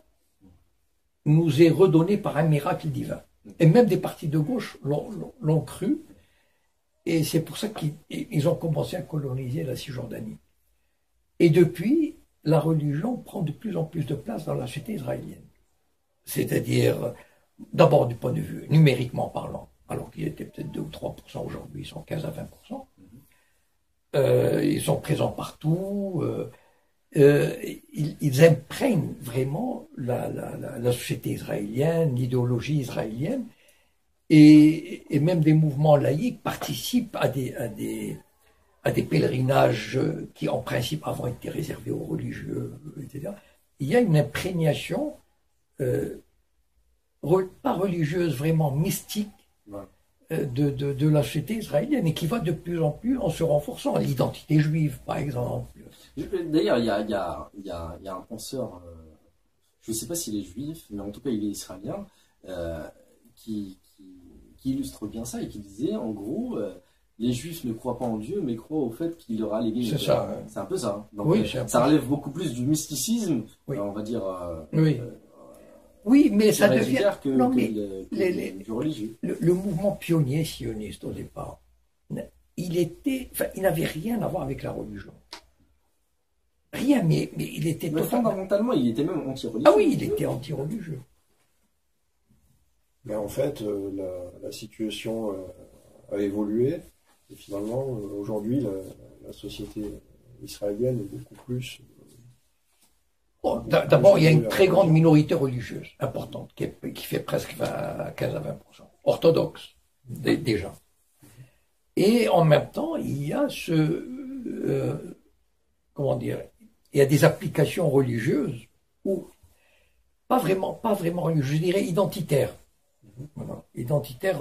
nous est redonné par un miracle divin. Et même des partis de gauche l'ont cru, et c'est pour ça qu'ils ont commencé à coloniser la Cisjordanie. Et depuis, la religion prend de plus en plus de place dans la société israélienne. C'est-à-dire, d'abord du point de vue numériquement parlant, alors qu'ils étaient peut-être 2 ou 3% aujourd'hui, ils sont 15 à 20%. Ils sont présents partout. Ils imprègnent vraiment la société israélienne, l'idéologie israélienne, et même des mouvements laïcs participent à des pèlerinages qui, en principe, avant étaient réservés aux religieux, etc. Il y a une imprégnation, pas religieuse, vraiment mystique, de la société israélienne, et qui va de plus en plus en se renforçant. L'identité juive, par exemple. D'ailleurs, il y a un penseur, je ne sais pas s'il est juif, mais en tout cas, il est israélien, qui illustre bien ça et qui disait, en gros... les Juifs ne croient pas en Dieu, mais croient au fait qu'il leur a légué. C'est ça. C'est un peu ça. Donc, oui, ça relève beaucoup plus du mysticisme, on va dire. Oui, mais ça devient du religieux. Le mouvement pionnier sioniste au départ, il n'avait rien à voir avec la religion. Rien, mais il était fondamentalement, il était même anti-religieux. Ah oui, il était anti-religieux. Mais en fait, la situation a évolué. Et finalement, aujourd'hui, la société israélienne est beaucoup plus... D'abord, il y a une très grande minorité religieuse, importante, qui fait presque 15 à 20%. Orthodoxe, déjà. Et en même temps, il y a il y a des applications religieuses, ou pas vraiment religieuses, je dirais identitaires. Voilà. Identitaires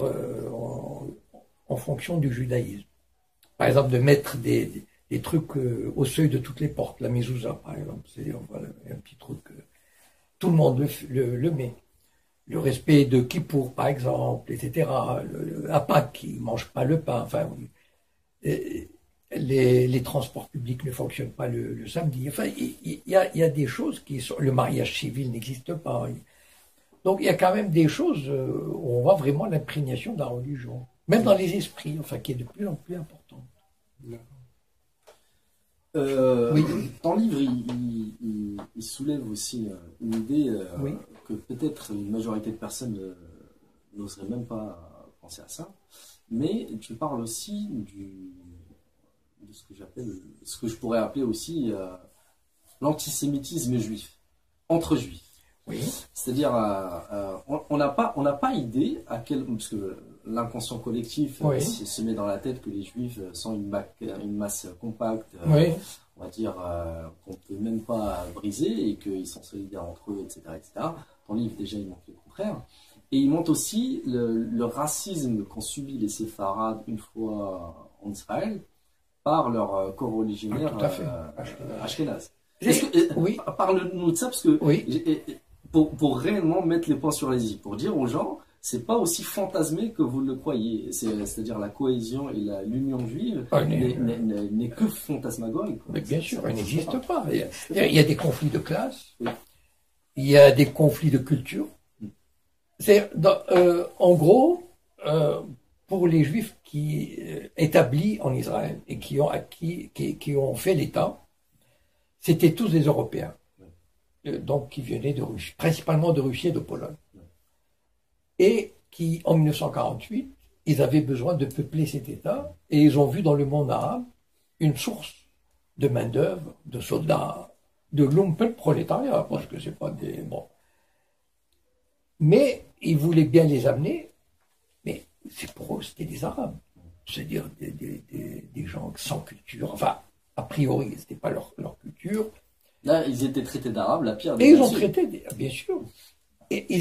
en fonction du judaïsme. Par exemple, de mettre des trucs au seuil de toutes les portes, la mezouza, par exemple, c'est un petit truc, tout le monde le met. Le respect de Kippour, par exemple, etc. À Pâques, ils ne mangent pas le pain, enfin, les transports publics ne fonctionnent pas le samedi. Enfin, il y a des choses qui sont... Le mariage civil n'existe pas. Donc il y a quand même des choses où on voit vraiment l'imprégnation de la religion, même dans les esprits, enfin qui est de plus en plus importante. Oui. Ton livre, il soulève aussi une idée que peut-être une majorité de personnes n'oseraient même pas penser à ça, mais tu parles aussi de ce que je pourrais appeler aussi l'antisémitisme juif, entre juifs. Oui. C'est-à-dire, on n'a pas idée parce que l'inconscient collectif se met dans la tête que les juifs sont une masse compacte, on va dire, qu'on ne peut même pas briser et qu'ils sont solidaires entre eux, etc., etc. Ton livre, déjà, il montre le contraire. Et il montre aussi le racisme qu'ont subi les séfarades une fois en Israël par leur co-religionnaire ashkénaze. Parle-nous de ça, parce que pour réellement mettre les points sur les i, pour dire aux gens, c'est pas aussi fantasmé que vous le croyez. C'est-à-dire la cohésion et l'union juive n'est que fantasmagorique. Mais bien sûr, elle n'existe pas. Il y a des conflits de classe, il y a des conflits de culture. En gros, pour les Juifs qui établis en Israël et qui ont fait l'État, c'était tous des Européens. Donc qui venaient de Russie, principalement de Russie et de Pologne. Et qui, en 1948, ils avaient besoin de peupler cet État, et ils ont vu dans le monde arabe une source de main-d'œuvre, de soldats, de lumpenprolétariat, parce que c'est pas des... Bon. Mais ils voulaient bien les amener, mais pour eux, c'était des Arabes. C'est-à-dire des gens sans culture, enfin, a priori, c'était pas leur culture. Là, ils étaient traités d'Arabes, la pire des... Et ils ont traité, bien sûr. Et il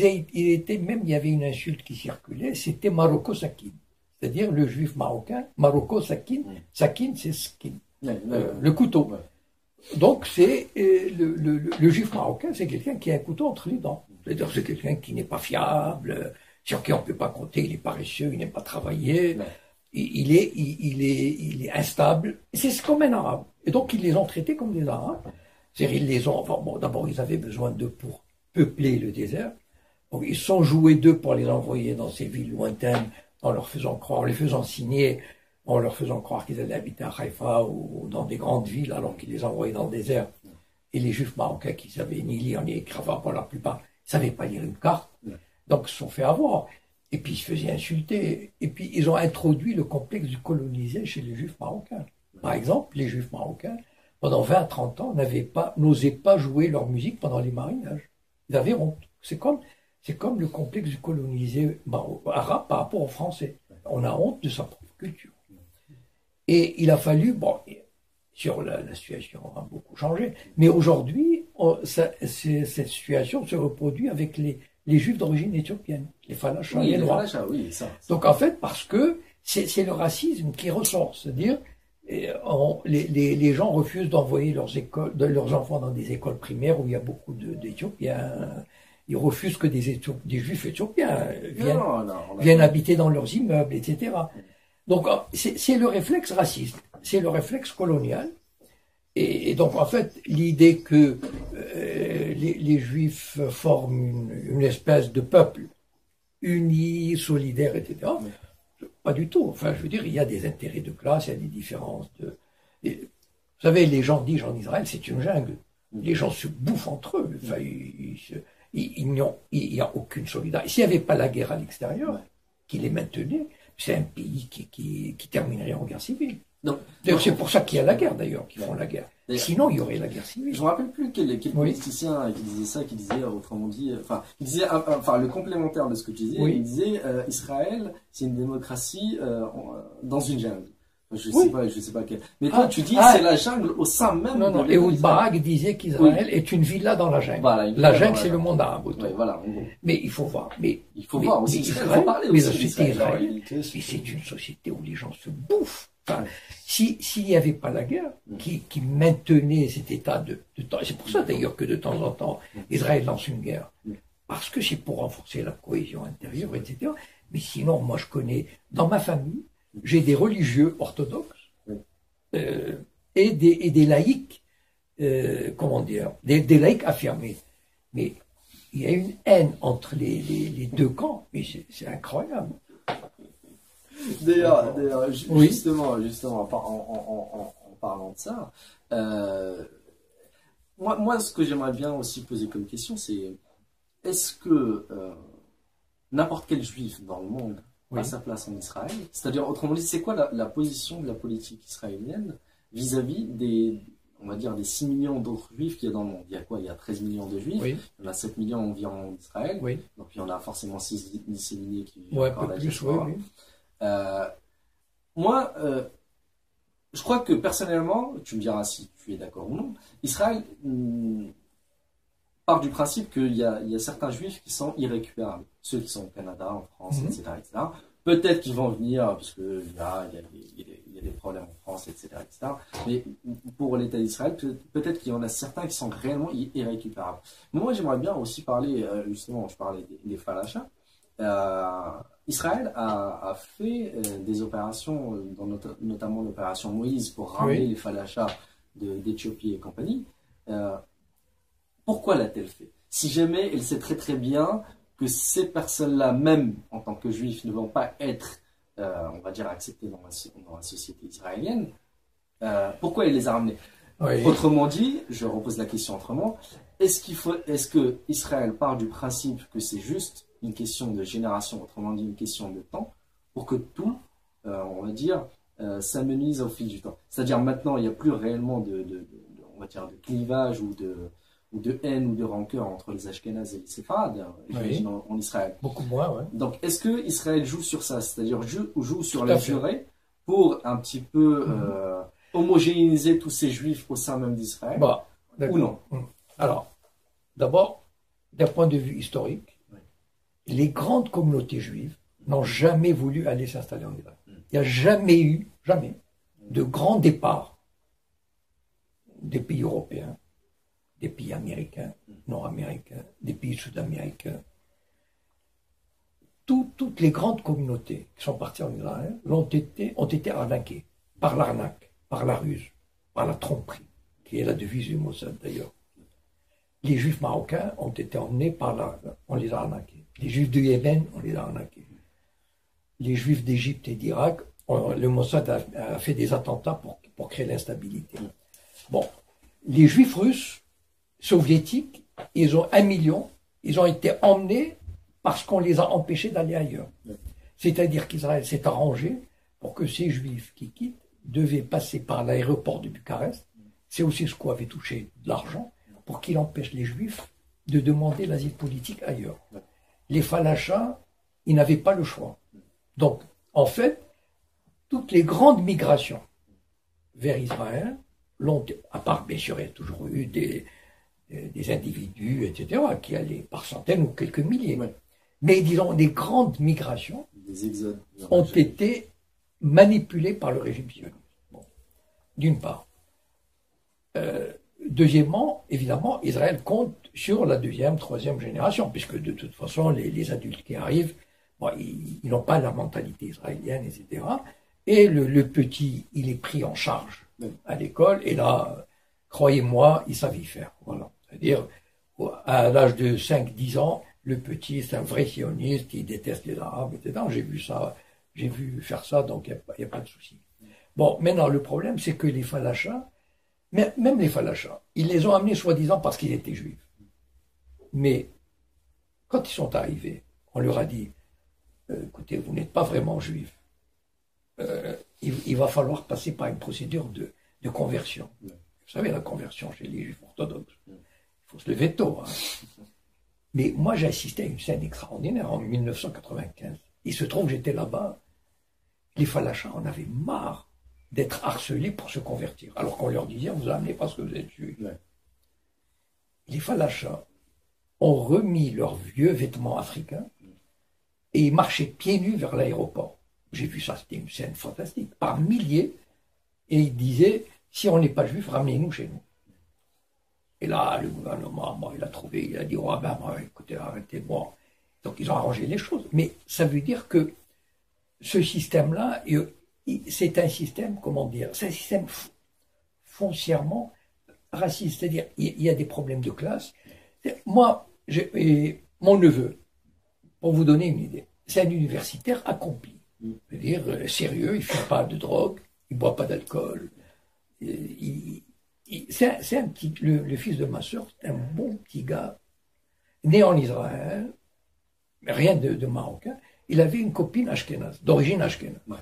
y avait une insulte qui circulait, c'était Marocco Sakin. C'est-à-dire le juif marocain, Marocco Sakin. Sakin, c'est skin, le couteau. Ouais. Donc, c'est le juif marocain, c'est quelqu'un qui a un couteau entre les dents. C'est-à-dire c'est quelqu'un qui n'est pas fiable, sur qui on ne peut pas compter, il est paresseux, il n'aime pas travailler, il est instable. C'est comme un arabe. Et donc, ils les ont traités comme des arabes. C'est-à-dire, ils les ont, enfin, bon, d'abord, ils avaient besoin d'eux pour peupler le désert. Donc, ils sont joués d'eux pour les envoyer dans ces villes lointaines, en leur faisant croire, en les faisant signer, en leur faisant croire qu'ils allaient habiter à Haïfa ou dans des grandes villes, alors qu'ils les envoyaient dans le désert. Et les juifs marocains qui savaient ni lire ni écrire, enfin, pour la plupart, ils ne savaient pas lire une carte. Donc, ils se sont fait avoir. Et puis, ils se faisaient insulter. Et puis, ils ont introduit le complexe du colonisé chez les juifs marocains. Par exemple, les juifs marocains, pendant 20 à 30 ans, n'osaient pas jouer leur musique pendant les marinages. Ils avaient honte. C'est comme le complexe du colonisé arabe par rapport aux Français. On a honte de sa propre culture. Et il a fallu, bon, sur la situation a beaucoup changé, mais aujourd'hui, cette situation se reproduit avec les Juifs d'origine éthiopienne, les Falachas, les Noirs. Donc en fait, parce que c'est le racisme qui ressort, c'est-à-dire les gens refusent d'envoyer leurs enfants dans des écoles primaires où il y a beaucoup d'Éthiopiens. Ils refusent que des Juifs éthiopiens viennent habiter dans leurs immeubles, etc. Donc c'est le réflexe raciste, c'est le réflexe colonial. Et donc en fait, l'idée que les Juifs forment une espèce de peuple uni, solidaire, etc., pas du tout. Enfin, je veux dire, il y a des intérêts de classe, il y a des différences vous savez, les gens disent en Israël, c'est une jungle. Les gens se bouffent entre eux. Enfin, il n'y a aucune solidarité. S'il n'y avait pas la guerre à l'extérieur, qui les maintenait, c'est un pays qui terminerait en guerre civile. D'ailleurs, c'est pour ça qu'il y a la guerre, d'ailleurs, qu'ils font la guerre. Sinon, il y aurait la guerre civile. Je ne me rappelle plus quel politicien qui disait ça, qui disait, autrement dit, qui disait, le complémentaire de ce que tu disais, il disait, Israël, c'est une démocratie dans une jungle. Je sais pas quel. Mais toi, tu dis, c'est la jungle au sein même de l'État. Et Ehud Barak disait qu'Israël est une villa dans la jungle. Voilà, la jungle, c'est le monde arabe. Mais il faut voir. Il faut voir aussi. Mais la société israélienne, c'est une société où les gens se bouffent. Enfin, s'il n'y avait pas la guerre qui maintenait cet état de temps, c'est pour ça d'ailleurs que de temps en temps Israël lance une guerre, parce que c'est pour renforcer la cohésion intérieure, etc. Mais sinon, moi je connais, dans ma famille, j'ai des religieux orthodoxes et des laïcs, des laïcs affirmés. Mais il y a une haine entre les deux camps, mais c'est incroyable. D'ailleurs, justement, en parlant de ça, moi, ce que j'aimerais bien aussi poser comme question, c'est est-ce que n'importe quel juif dans le monde a sa place en Israël? C'est-à-dire, autrement dit, c'est quoi la position de la politique israélienne vis-à-disdes, on va dire, des 6 millions d'autres juifs qu'il y a dans le monde? Il y a quoi? Il y a 13 millions de juifs, il y en a 7 millions environ en Israël, donc il y en a forcément 6 disséminés qui vivent encore la diaspora. Moi, je crois que personnellement, tu me diras si tu es d'accord ou non, Israël part du principe qu'il y a certains juifs qui sont irrécupérables. Ceux qui sont au Canada, en France, etc. Peut-être qu'ils vont venir, parce qu'il y a des problèmes en France, etc. Mais pour l'État d'Israël, peut-être qu'il y en a certains qui sont réellement irrécupérables. Moi, j'aimerais bien aussi parler, justement, je parlais des Falachas. Israël a fait des opérations, notamment l'opération Moïse, pour ramener les Falachas d'Éthiopie et compagnie. Pourquoi l'a-t-elle fait? Si jamais elle sait très très bien que ces personnes-là, même en tant que juifs, ne vont pas être, on va dire, acceptées dans la société israélienne, pourquoi elle les a ramenées? Autrement dit, je repose la question autrement, est-ce que Israël part du principe que c'est juste une question de génération, autrement dit une question de temps, pour que tout, on va dire, s'amenuise au fil du temps? C'est-à-dire maintenant, il n'y a plus réellement on va dire, de clivage ou de haine ou de rancœur entre les Ashkénazes et les Séfarades, j'imagine, en Israël. Beaucoup moins, Donc, est-ce que Israël joue sur ça, c'est-à-dire joue sur la durée pour un petit peu homogénéiser tous ces juifs au sein même d'Israël, ou non? Alors, d'abord, d'un point de vue historique, les grandes communautés juives n'ont jamais voulu aller s'installer en Israël. Il n'y a jamais eu, de grands départs des pays européens, des pays américains, nord-américains, des pays sud-américains. Toutes les grandes communautés qui sont parties en Israël ont été arnaquées par l'arnaque, par la ruse, par la tromperie, qui est la devise du Mossad d'ailleurs. Les juifs marocains ont été emmenés on les a arnaqués. Les juifs du Yémen, on les a arnaqués. Les juifs d'Égypte et d'Irak, le Mossad a fait des attentats pour créer l'instabilité. Bon, les juifs russes, soviétiques, ils ont 1 million, ils ont été emmenés parce qu'on les a empêchés d'aller ailleurs. C'est-à-dire qu'Israël s'est arrangé pour que ces juifs qui quittent devaient passer par l'aéroport de Bucarest. C'est aussi ce qu'on avait touché de l'argent, pour qu'il empêche les juifs de demander l'asile politique ailleurs. Les Falachas, ils n'avaient pas le choix. Donc, en fait, toutes les grandes migrations vers Israël, à part, bien sûr, il y a toujours eu des individus, etc., qui allaient par centaines ou quelques milliers. Mais disons, les grandes migrations ont été manipulées par le régime sioniste. Bon. D'une part. Deuxièmement, évidemment, Israël compte sur la 2e, 3e génération, puisque de toute façon, les adultes qui arrivent, ils n'ont pas la mentalité israélienne, etc. Et le petit, il est pris en charge à l'école, et là, croyez-moi, ils savent y faire. Voilà. C'est-à-dire, à l'âge de 5-10 ans, le petit, c'est un vrai sioniste, il déteste les Arabes, etc. J'ai vu ça, j'ai vu faire ça, donc il n'y a pas de souci. Bon, maintenant, le problème, c'est que les Falachas, même les Falachas, ils les ont amenés soi-disant parce qu'ils étaient juifs. Mais quand ils sont arrivés, on leur a dit, écoutez, vous n'êtes pas vraiment juifs. Il va falloir passer par une procédure de conversion. Vous savez, la conversion chez les juifs orthodoxes. Il faut se lever tôt. Hein. Mais moi, j'ai assisté à une scène extraordinaire en 1995. Il se trouve que j'étais là-bas. Les Falachas en avaient marre d'être harcelés pour se convertir. Alors qu'on leur disait, vous amenez parce que vous êtes juifs. Les Falachas ont remis leurs vieux vêtements africains et ils marchaient pieds nus vers l'aéroport. J'ai vu ça, c'était une scène fantastique, par milliers. Et ils disaient, si on n'est pas juif, ramenez-nous chez nous. Et là, le gouvernement, il a trouvé, il a dit, oh ben, écoutez, arrêtez, bon. Donc ils ont arrangé les choses. Mais ça veut dire que ce système-là, c'est un système, comment dire, c'est un système foncièrement raciste. C'est-à-dire, il y a des problèmes de classe. Moi, et mon neveu, pour vous donner une idée, c'est un universitaire accompli. C'est-à-dire sérieux, il ne fume pas de drogue, il ne boit pas d'alcool. C'est un petit, le fils de ma soeur, c'est un bon petit gars, né en Israël, rien de marocain. Il avait une copine ashkénaze, d'origine ashkénaze. Ouais.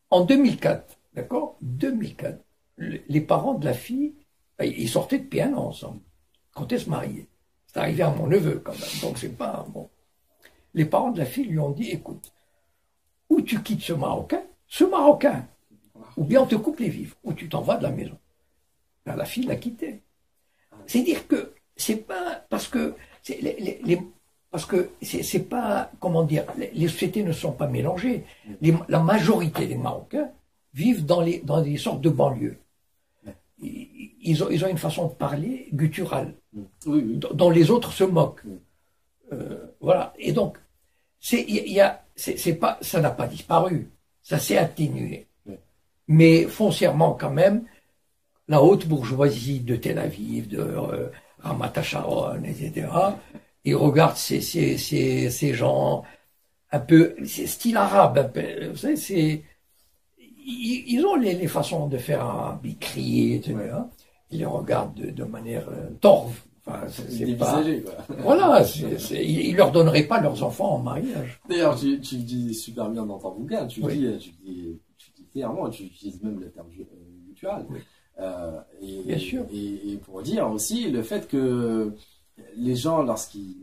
En 2004, d'accord, 2004, les parents de la fille, ils sortaient depuis un an ensemble, quand ils se mariaient. C'est arrivé à mon neveu quand même, donc c'est pas bon. Les parents de la fille lui ont dit, écoute, ou tu quittes ce Marocain, ou bien on te coupe les vivres, ou tu t'en vas de la maison. Ben, la fille l'a quitté. C'est dire que c'est pas parce que parce que c'est pas, comment dire, les sociétés ne sont pas mélangées. La majorité des Marocains vivent dans des sortes de banlieues. Ils ont une façon de parler gutturale, dont les autres se moquent. Voilà. Et donc, ça n'a pas disparu, ça s'est atténué. Mais foncièrement, quand même, la haute bourgeoisie de Tel Aviv, de Ramat HaSharon, etc., ils regardent ces gens un peu, c'est style arabe, un peu, vous savez, ils ont les façons de faire un crier, etc. Ils les regardent de manière torve. Enfin, c'est pas... quoi. Voilà, ils leur donneraient pas leurs enfants en mariage. D'ailleurs, tu le dis super bien dans ton bouquin, tu dis clairement, tu utilises même le terme guttural. Bien sûr. Et pour dire aussi le fait que les gens, parce qu'il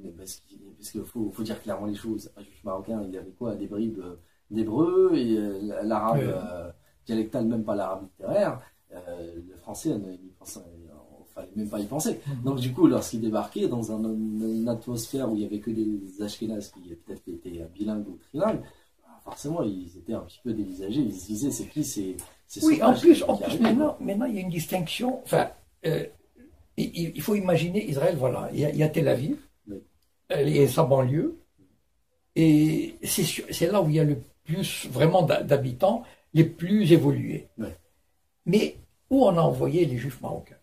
faut dire clairement les choses, un juif marocain, il avait quoi, des bribes d'hébreu, et l'arabe dialectal, même pas l'arabe littéraire, le français, fallait même pas y penser. Donc du coup, lorsqu'ils débarquaient dans une atmosphère où il y avait que des Ashkénazes qui peut-être étaient bilingues ou trilingues, forcément ils étaient un petit peu dévisagés. Ils se disaient c'est qui, c'est oui, en plus maintenant il y a une distinction. Enfin, il faut imaginer Israël. Voilà, il y a Tel Aviv, et sa banlieue, et c'est là où il y a le plus vraiment d'habitants les plus évolués. Mais où on a envoyé les Juifs marocains?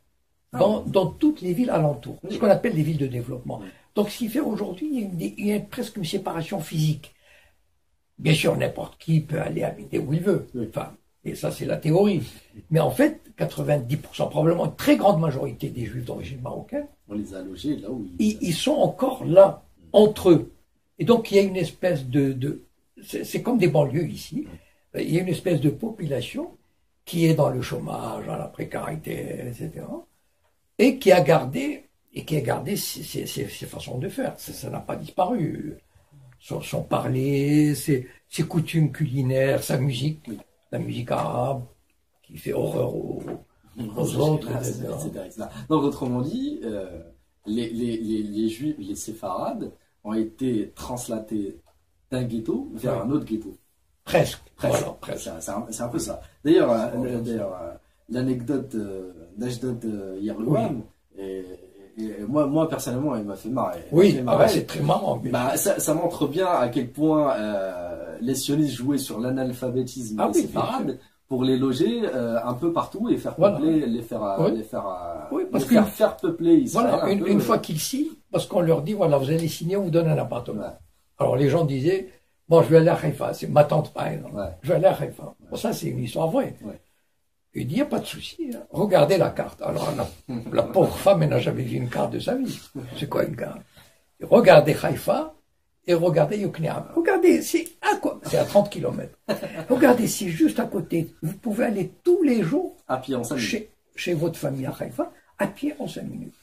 Dans toutes les villes alentours, ce qu'on appelle les villes de développement. Donc ce qui fait aujourd'hui, il y a presque une séparation physique. Bien sûr, n'importe qui peut aller habiter où il veut, enfin, et ça c'est la théorie. Mais en fait, 90%, probablement une très grande majorité des Juifs d'origine marocaine, on les a logés là où ils sont encore là, entre eux. Et donc il y a une espèce c'est comme des banlieues ici, il y a une espèce de population qui est dans le chômage, dans la précarité, etc., et qui a gardé ses façons de faire. Ça n'a pas disparu. Son parler, ses coutumes culinaires, sa musique, la musique arabe, qui fait horreur aux autres, etc. Donc, autrement dit, les Juifs, les séfarades, ont été translatés d'un ghetto vers un autre ghetto. Presque. Voilà, presque. C'est un peu ça. D'ailleurs, l'anecdote d'Ashdod Yerlouan, et moi personnellement, elle m'a fait marrer. Oui, c'est très marrant. Ça montre bien à quel point les sionistes jouaient sur l'analphabétisme des séfarades pour les loger un peu partout et faire peupler, les faire peupler Israël. Voilà, une fois qu'ils signent, parce qu'on leur dit, voilà, vous allez signer, on vous donne un appartement. Alors les gens disaient, bon, je vais aller à Haïfa, c'est ma tante par exemple, je vais aller à Haïfa. Bon, ça c'est une histoire vraie. Il dit, il n'y a pas de souci, hein. Regardez la carte. Alors la pauvre femme, elle n'a jamais vu une carte de sa vie. C'est quoi une carte? Regardez Haïfa et regardez Yokneam. Regardez, c'est à 30 km. Regardez, c'est juste à côté. Vous pouvez aller tous les jours à pied en 5 minutes. Chez votre famille à Haïfa, à pied en 5 minutes.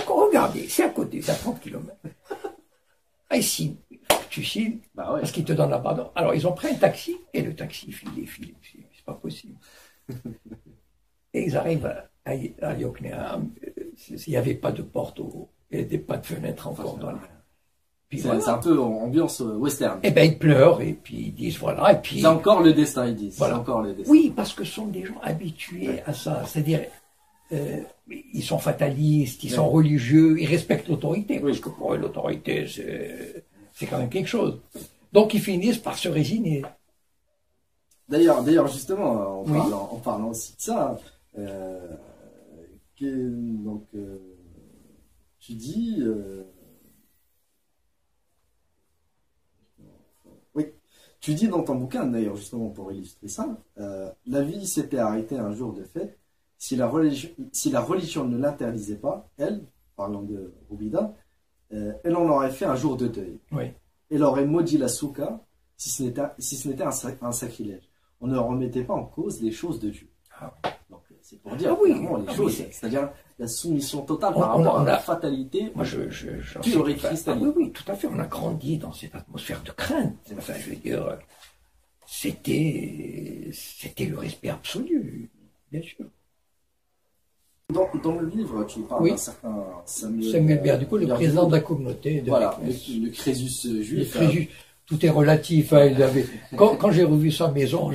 Regardez, c'est à côté, c'est à 30 km. Ah, ici, tu signes, parce qu'ils te donnent la pardon. Alors ils ont pris un taxi, et le taxi file, c'est pas possible. Et ils arrivent à Yokneam, il n'y avait pas de porte, il n'y avait pas de fenêtre encore dans la... C'est un peu ambiance western. Et bien ils pleurent, et puis ils disent voilà, et puis... C'est encore le destin, ils disent. Voilà. C'est encore le destin. Oui, parce que ce sont des gens habitués à ça, c'est-à-dire, ils sont fatalistes, ils sont religieux, ils respectent l'autorité, parce que pour eux l'autorité c'est quand même quelque chose. Donc ils finissent par se résigner. D'ailleurs, justement, en parlant aussi de ça, tu dis... Oui, tu dis dans ton bouquin, d'ailleurs, justement, pour illustrer ça, la vie s'était arrêtée un jour de fête. Si la religion ne l'interdisait pas, elle, parlant de Roubida, elle en aurait fait un jour de deuil. Oui. Elle aurait maudit la souka si ce n'était un sacrilège. On ne remettait pas en cause les choses de Dieu. Ah oui. Donc, c'est pour dire clairement les choses, c'est-à-dire la soumission totale par rapport à la fatalité. Moi, théorie cristalline. Oui, tout à fait. On a grandi dans cette atmosphère de crainte. Enfin, je veux dire, c'était le respect absolu, bien sûr. Dans le livre, tu parles d'un certain Samuel Berdugo, le président de la communauté. Voilà, le Crésus juif. Le Crésus, tout est relatif. Hein, quand j'ai revu sa maison,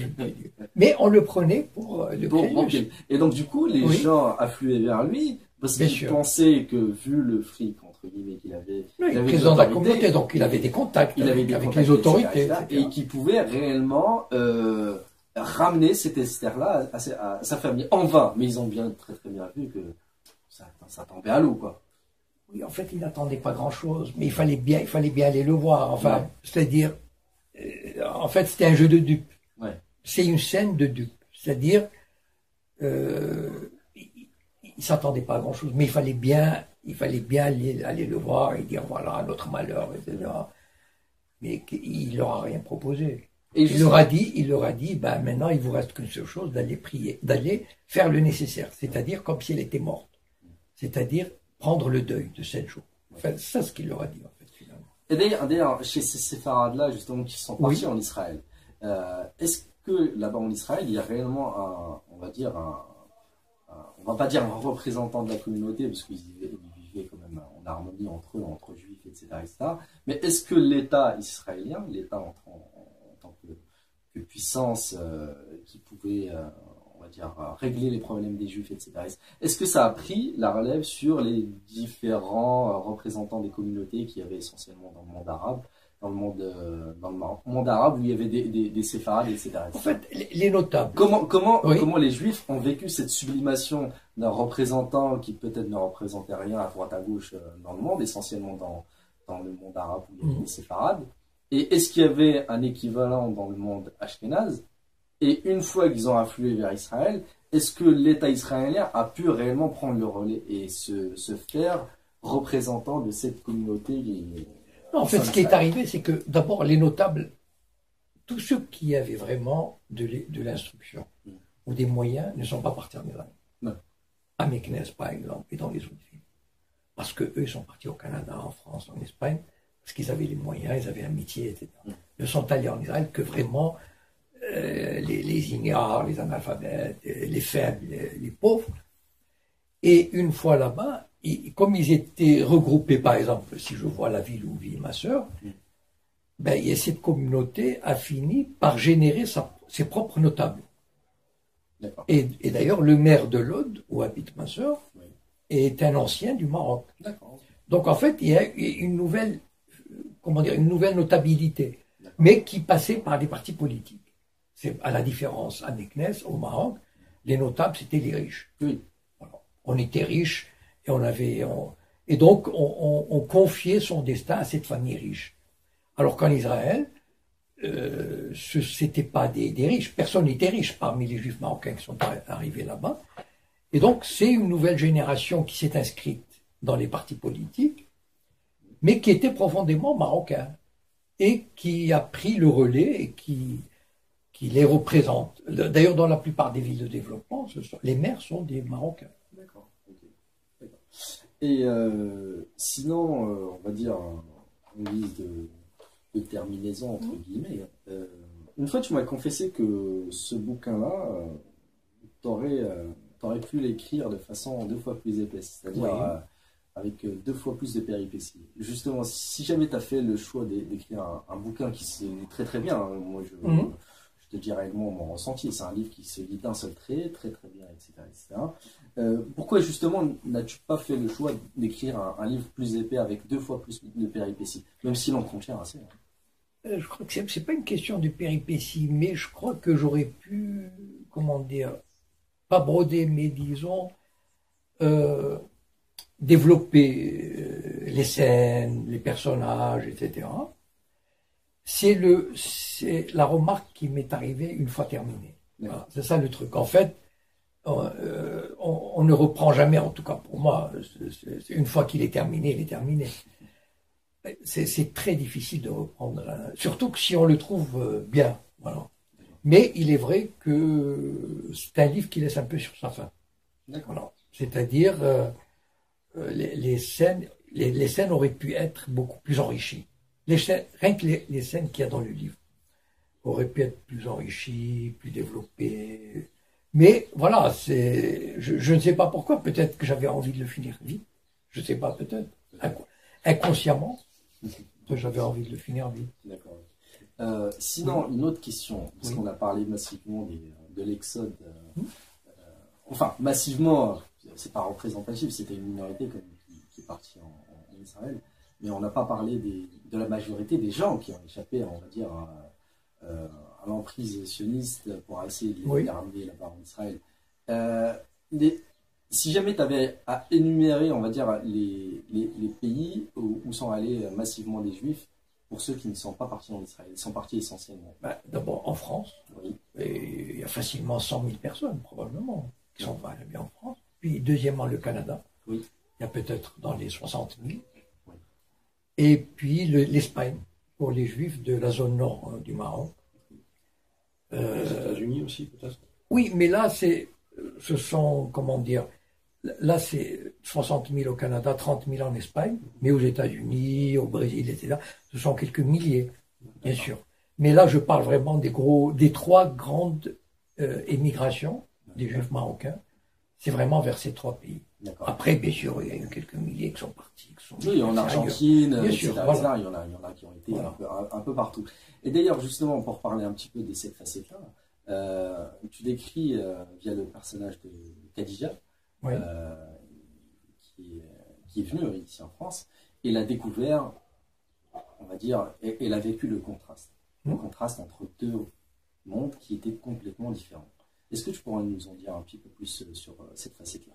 mais on le prenait pour le Crésus. Et donc, du coup, les gens affluaient vers lui parce qu'ils pensaient que, vu le fric, entre guillemets, qu'il avait. Il avait président de la communauté, donc il avait des contacts avec les autorités. Et qu'il pouvait réellement. Ramener cet Esther-là à sa famille. En vain, mais ils ont très bien vu que ça tombait à l'eau, quoi. Oui, en fait, il n'attendait pas grand-chose, mais il fallait bien aller le voir. Enfin, c'est-à-dire, en fait, c'était un jeu de dupes. Ouais. C'est une scène de dupes. C'est-à-dire, il s'attendait pas à grand-chose, mais il fallait bien aller le voir et dire voilà notre malheur, etc. Mais il leur a rien proposé. Et il leur a dit, ben maintenant il vous reste qu'une seule chose, d'aller prier, d'aller faire le nécessaire, c'est-à-dire comme si elle était morte, c'est-à-dire prendre le deuil de 7 jours. Enfin, c'est ça ce qu'il leur a dit en fait finalement. Et d'ailleurs, chez ces séfarades-là justement qui sont partis en Israël, est-ce que là-bas en Israël il y a réellement on va pas dire un représentant de la communauté parce qu'ils vivaient quand même en harmonie entre eux, entre juifs, etc., mais est-ce que l'État israélien, l'État en tant que puissance qui pouvait, on va dire, régler les problèmes des Juifs, etc. Est-ce que ça a pris la relève sur les différents représentants des communautés qu'il y avait essentiellement dans le monde arabe, dans le monde arabe où il y avait des séfarades, etc. En fait, les notables. Comment les Juifs ont vécu cette sublimation d'un représentant qui peut-être ne représentait rien à droite à gauche dans le monde, essentiellement dans le monde arabe où il y avait des séfarades? Et est-ce qu'il y avait un équivalent dans le monde ashkénaze? Et une fois qu'ils ont afflué vers Israël, est-ce que l'État israélien a pu réellement prendre le relais et se faire représentant de cette communauté? En fait, ce qui est arrivé, c'est que d'abord, les notables, tous ceux qui avaient vraiment de l'instruction ou des moyens ne sont pas partis en Israël. Non. À Meknès, par exemple, et dans les autres villes. Parce qu'eux, ils sont partis au Canada, en France, en Espagne, parce qu'ils avaient les moyens, ils avaient un métier, etc. Ils ne sont allés en Israël que vraiment les ignares, les analphabètes, les faibles, les pauvres. Et une fois là-bas, comme ils étaient regroupés, par exemple, si je vois la ville où vit ma sœur, ben, cette communauté a fini par générer ses propres notables. Et d'ailleurs, le maire de l'Aude, où habite ma sœur, est un ancien du Maroc. Donc en fait, il y a une nouvelle notabilité, mais qui passait par des partis politiques. C'est à la différence à Meknès, au Maroc, les notables c'était les riches. Oui. Voilà. On était riches et donc on confiait son destin à cette famille riche. Alors qu'en Israël, c'était pas des riches, personne n'était riche parmi les juifs marocains qui sont arrivés là-bas. Et donc c'est une nouvelle génération qui s'est inscrite dans les partis politiques, mais qui était profondément marocain et qui a pris le relais et qui les représente. D'ailleurs, dans la plupart des villes de développement, les maires sont des Marocains. D'accord. Et sinon, on va dire, en guise de terminaison, entre guillemets, une fois tu m'as confessé que ce bouquin-là, t'aurais pu l'écrire de façon 2 fois plus épaisse, c'est-à-dire avec 2 fois plus de péripéties. Justement, si jamais tu as fait le choix d'écrire un bouquin qui se lit très très bien, moi je te dis réellement mon ressenti, c'est un livre qui se lit d'un seul trait, très très bien, etc. Pourquoi justement n'as-tu pas fait le choix d'écrire un livre plus épais avec 2 fois plus de péripéties, même s'il en contient assez? Je crois que c'est pas une question de péripéties, mais je crois que j'aurais pu, comment dire, pas broder, mais disons, développer les scènes, les personnages, etc. C'est la remarque qui m'est arrivée une fois terminée. Voilà, c'est ça le truc. En fait, on ne reprend jamais, en tout cas pour moi, une fois qu'il est terminé, il est terminé. C'est très difficile de reprendre, surtout que si on le trouve bien. Voilà. Mais il est vrai que c'est un livre qui laisse un peu sur sa fin. Voilà. C'est-à-dire, les scènes auraient pu être beaucoup plus enrichies. Rien que les scènes qu'il y a dans le livre auraient pu être plus enrichies, plus développées. Mais voilà, je ne sais pas pourquoi. Peut-être que j'avais envie de le finir vite. Je ne sais pas, peut-être. Inconsciemment, j'avais envie de le finir vite. D'accord. Sinon, une autre question, parce qu'on a parlé massivement de l'Exode. Enfin, massivement, c'est pas représentatif, c'était une minorité qui est partie en Israël. Mais on n'a pas parlé de la majorité des gens qui ont échappé, on va dire, à l'emprise sioniste pour essayer de les ramener là-bas en Israël. Si jamais tu avais à énumérer, on va dire, les pays où sont allés massivement des Juifs, pour ceux qui ne sont pas partis en Israël, ils sont partis essentiellement. D'abord en France, et il y a facilement 100 000 personnes, probablement, qui sont allés en France. Puis deuxièmement, le Canada, il y a peut-être dans les 60 000. Et puis l'Espagne, pour les Juifs de la zone nord du Maroc. Les États-Unis aussi, peut-être. Oui, mais là, ce sont, comment dire, là, c'est 60 000 au Canada, 30 000 en Espagne, mais aux États-Unis, au Brésil, etc., ce sont quelques milliers, bien sûr. Mais là, je parle vraiment des trois grandes émigrations des Juifs marocains. C'est vraiment vers ces trois pays. Après, bien sûr, il y a eu quelques milliers qui sont partis. Oui, en Argentine, etc. Voilà. Il y en a qui ont été un peu partout. Et d'ailleurs, justement, pour parler un petit peu de cette facette-là, tu décris via le personnage de Khadija, qui est venue ici en France, et l'a découvert, on va dire, et elle a vécu le contraste entre deux mondes qui étaient complètement différents. Est-ce que tu pourrais nous en dire un petit peu plus sur cette facette-là?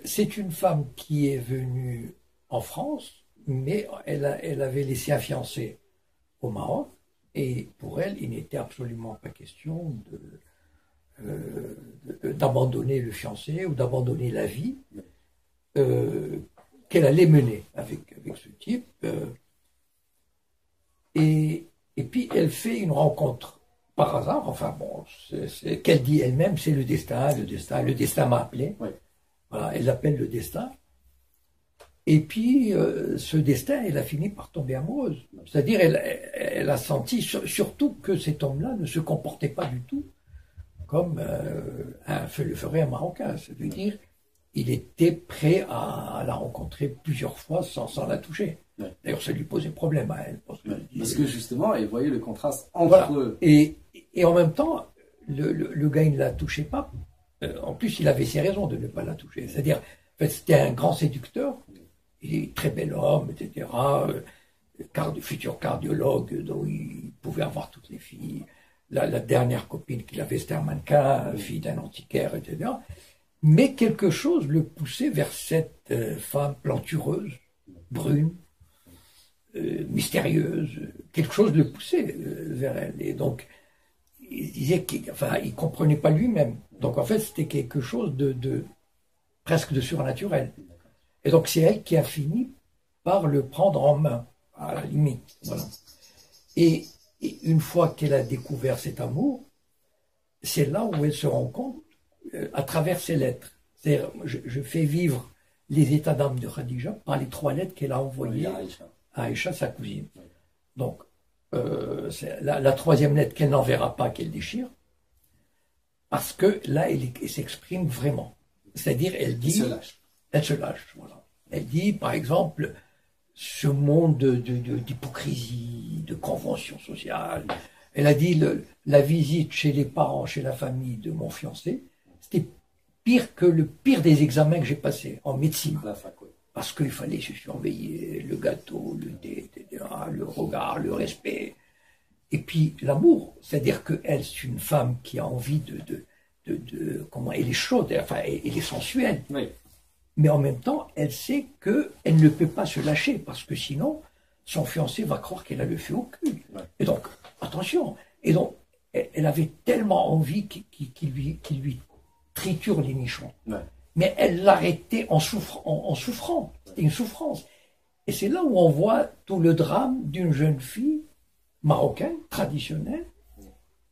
C'est une femme qui est venue en France, mais elle avait laissé un fiancé au Maroc, et pour elle, il n'était absolument pas question d'abandonner le fiancé ou d'abandonner la vie qu'elle allait mener avec ce type. Et puis elle fait une rencontre par hasard, enfin bon, qu'elle dit elle-même, c'est le destin m'a appelé. Voilà, elle l'appelle le destin. Et puis, ce destin, elle a fini par tomber amoureuse. C'est-à-dire, elle a senti surtout que cet homme-là ne se comportait pas du tout comme le ferait un Marocain. C'est-à-dire, il était prêt à la rencontrer plusieurs fois sans la toucher. D'ailleurs, ça lui posait problème à elle. Parce que justement, elle voyait le contraste entre eux. Et en même temps, le gars, il ne la touchait pas. En plus, il avait ses raisons de ne pas la toucher. C'est-à-dire, en fait, c'était un grand séducteur, il est très bel homme, etc. Futur cardiologue, dont il pouvait avoir toutes les filles. La dernière copine qu'il avait, c'était un mannequin, fille d'un antiquaire, etc. Mais quelque chose le poussait vers cette femme plantureuse, brune, mystérieuse. Quelque chose le poussait vers elle. Et donc, il disait qu'il ne comprenait pas lui-même. Donc en fait, c'était quelque chose de presque de surnaturel. Et donc c'est elle qui a fini par le prendre en main, à la limite. Voilà. Et une fois qu'elle a découvert cet amour, c'est là où elle se rend compte, à travers ses lettres. C'est-à-dire, je fais vivre les états d'âme de Khadija par les 3 lettres qu'elle a envoyées à Aïcha, sa cousine. Donc, c'est la 3e lettre qu'elle n'enverra pas, qu'elle déchire, parce que là, elle s'exprime vraiment. C'est-à-dire, elle dit... Elle se lâche, voilà. Elle dit, par exemple, ce monde d'hypocrisie, de convention sociale. Elle a dit, la visite chez les parents, chez la famille de mon fiancé, c'était pire que le pire des examens que j'ai passés en médecine. Parce qu'il fallait se surveiller, le gâteau, le thé, etc., le regard, le respect. Et puis l'amour, c'est-à-dire qu'elle, c'est une femme qui a envie comment elle est chaude, enfin, elle est sensuelle. mais en même temps, elle sait qu'elle ne peut pas se lâcher, parce que sinon, son fiancé va croire qu'elle a le feu au cul. Ouais. Et donc, attention. Et donc, elle avait tellement envie qu'il lui triture les nichons. Ouais. Mais elle l'arrêtait en souffrant. C'était une souffrance. Et c'est là où on voit tout le drame d'une jeune fille marocaine, traditionnelle,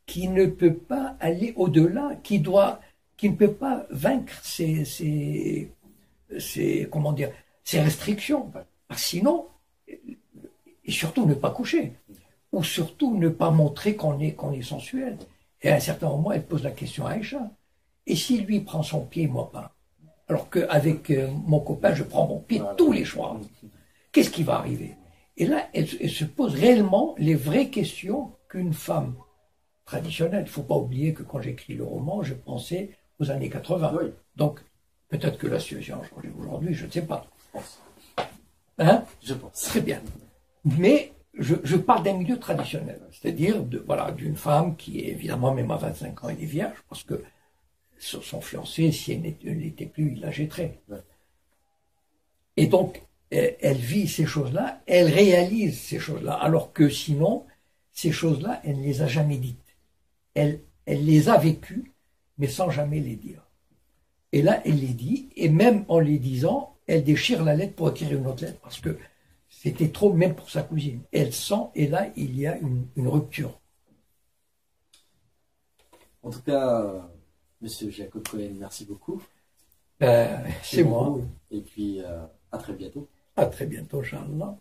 qui ne peut pas aller au-delà, qui ne peut pas vaincre ses restrictions. Sinon, et surtout ne pas coucher, ou surtout ne pas montrer qu'on est sensuel. Et à un certain moment, elle pose la question à Aïcha. Et si lui prend son pied, moi pas? Alors qu'avec mon copain, je prends mon pied tous les soirs. Qu'est-ce qui va arriver? Et là, elle se pose réellement les vraies questions qu'une femme traditionnelle. Il ne faut pas oublier que quand j'écris le roman, je pensais aux années 80. Oui. Donc, peut-être que la situation a changé aujourd'hui, je ne sais pas. Je pense. Hein? Je pense. Très bien. Mais je parle d'un milieu traditionnel, c'est-à-dire d'une femme qui est évidemment, même à 25 ans, elle est vierge, parce que son fiancé, si elle n'était plus, il la jetterait. Ouais. Et donc, elle vit ces choses-là, elle réalise ces choses-là, alors que sinon, ces choses-là, elle ne les a jamais dites. Elle les a vécues, mais sans jamais les dire. Et là, elle les dit, et même en les disant, elle déchire la lettre pour écrire une autre lettre, parce que c'était trop, même pour sa cousine. Elle sent, et là, il y a une rupture. En tout cas, Monsieur Jacob Cohen, merci beaucoup. C'est moi. Et puis, à très bientôt. À très bientôt, Inch'Allah.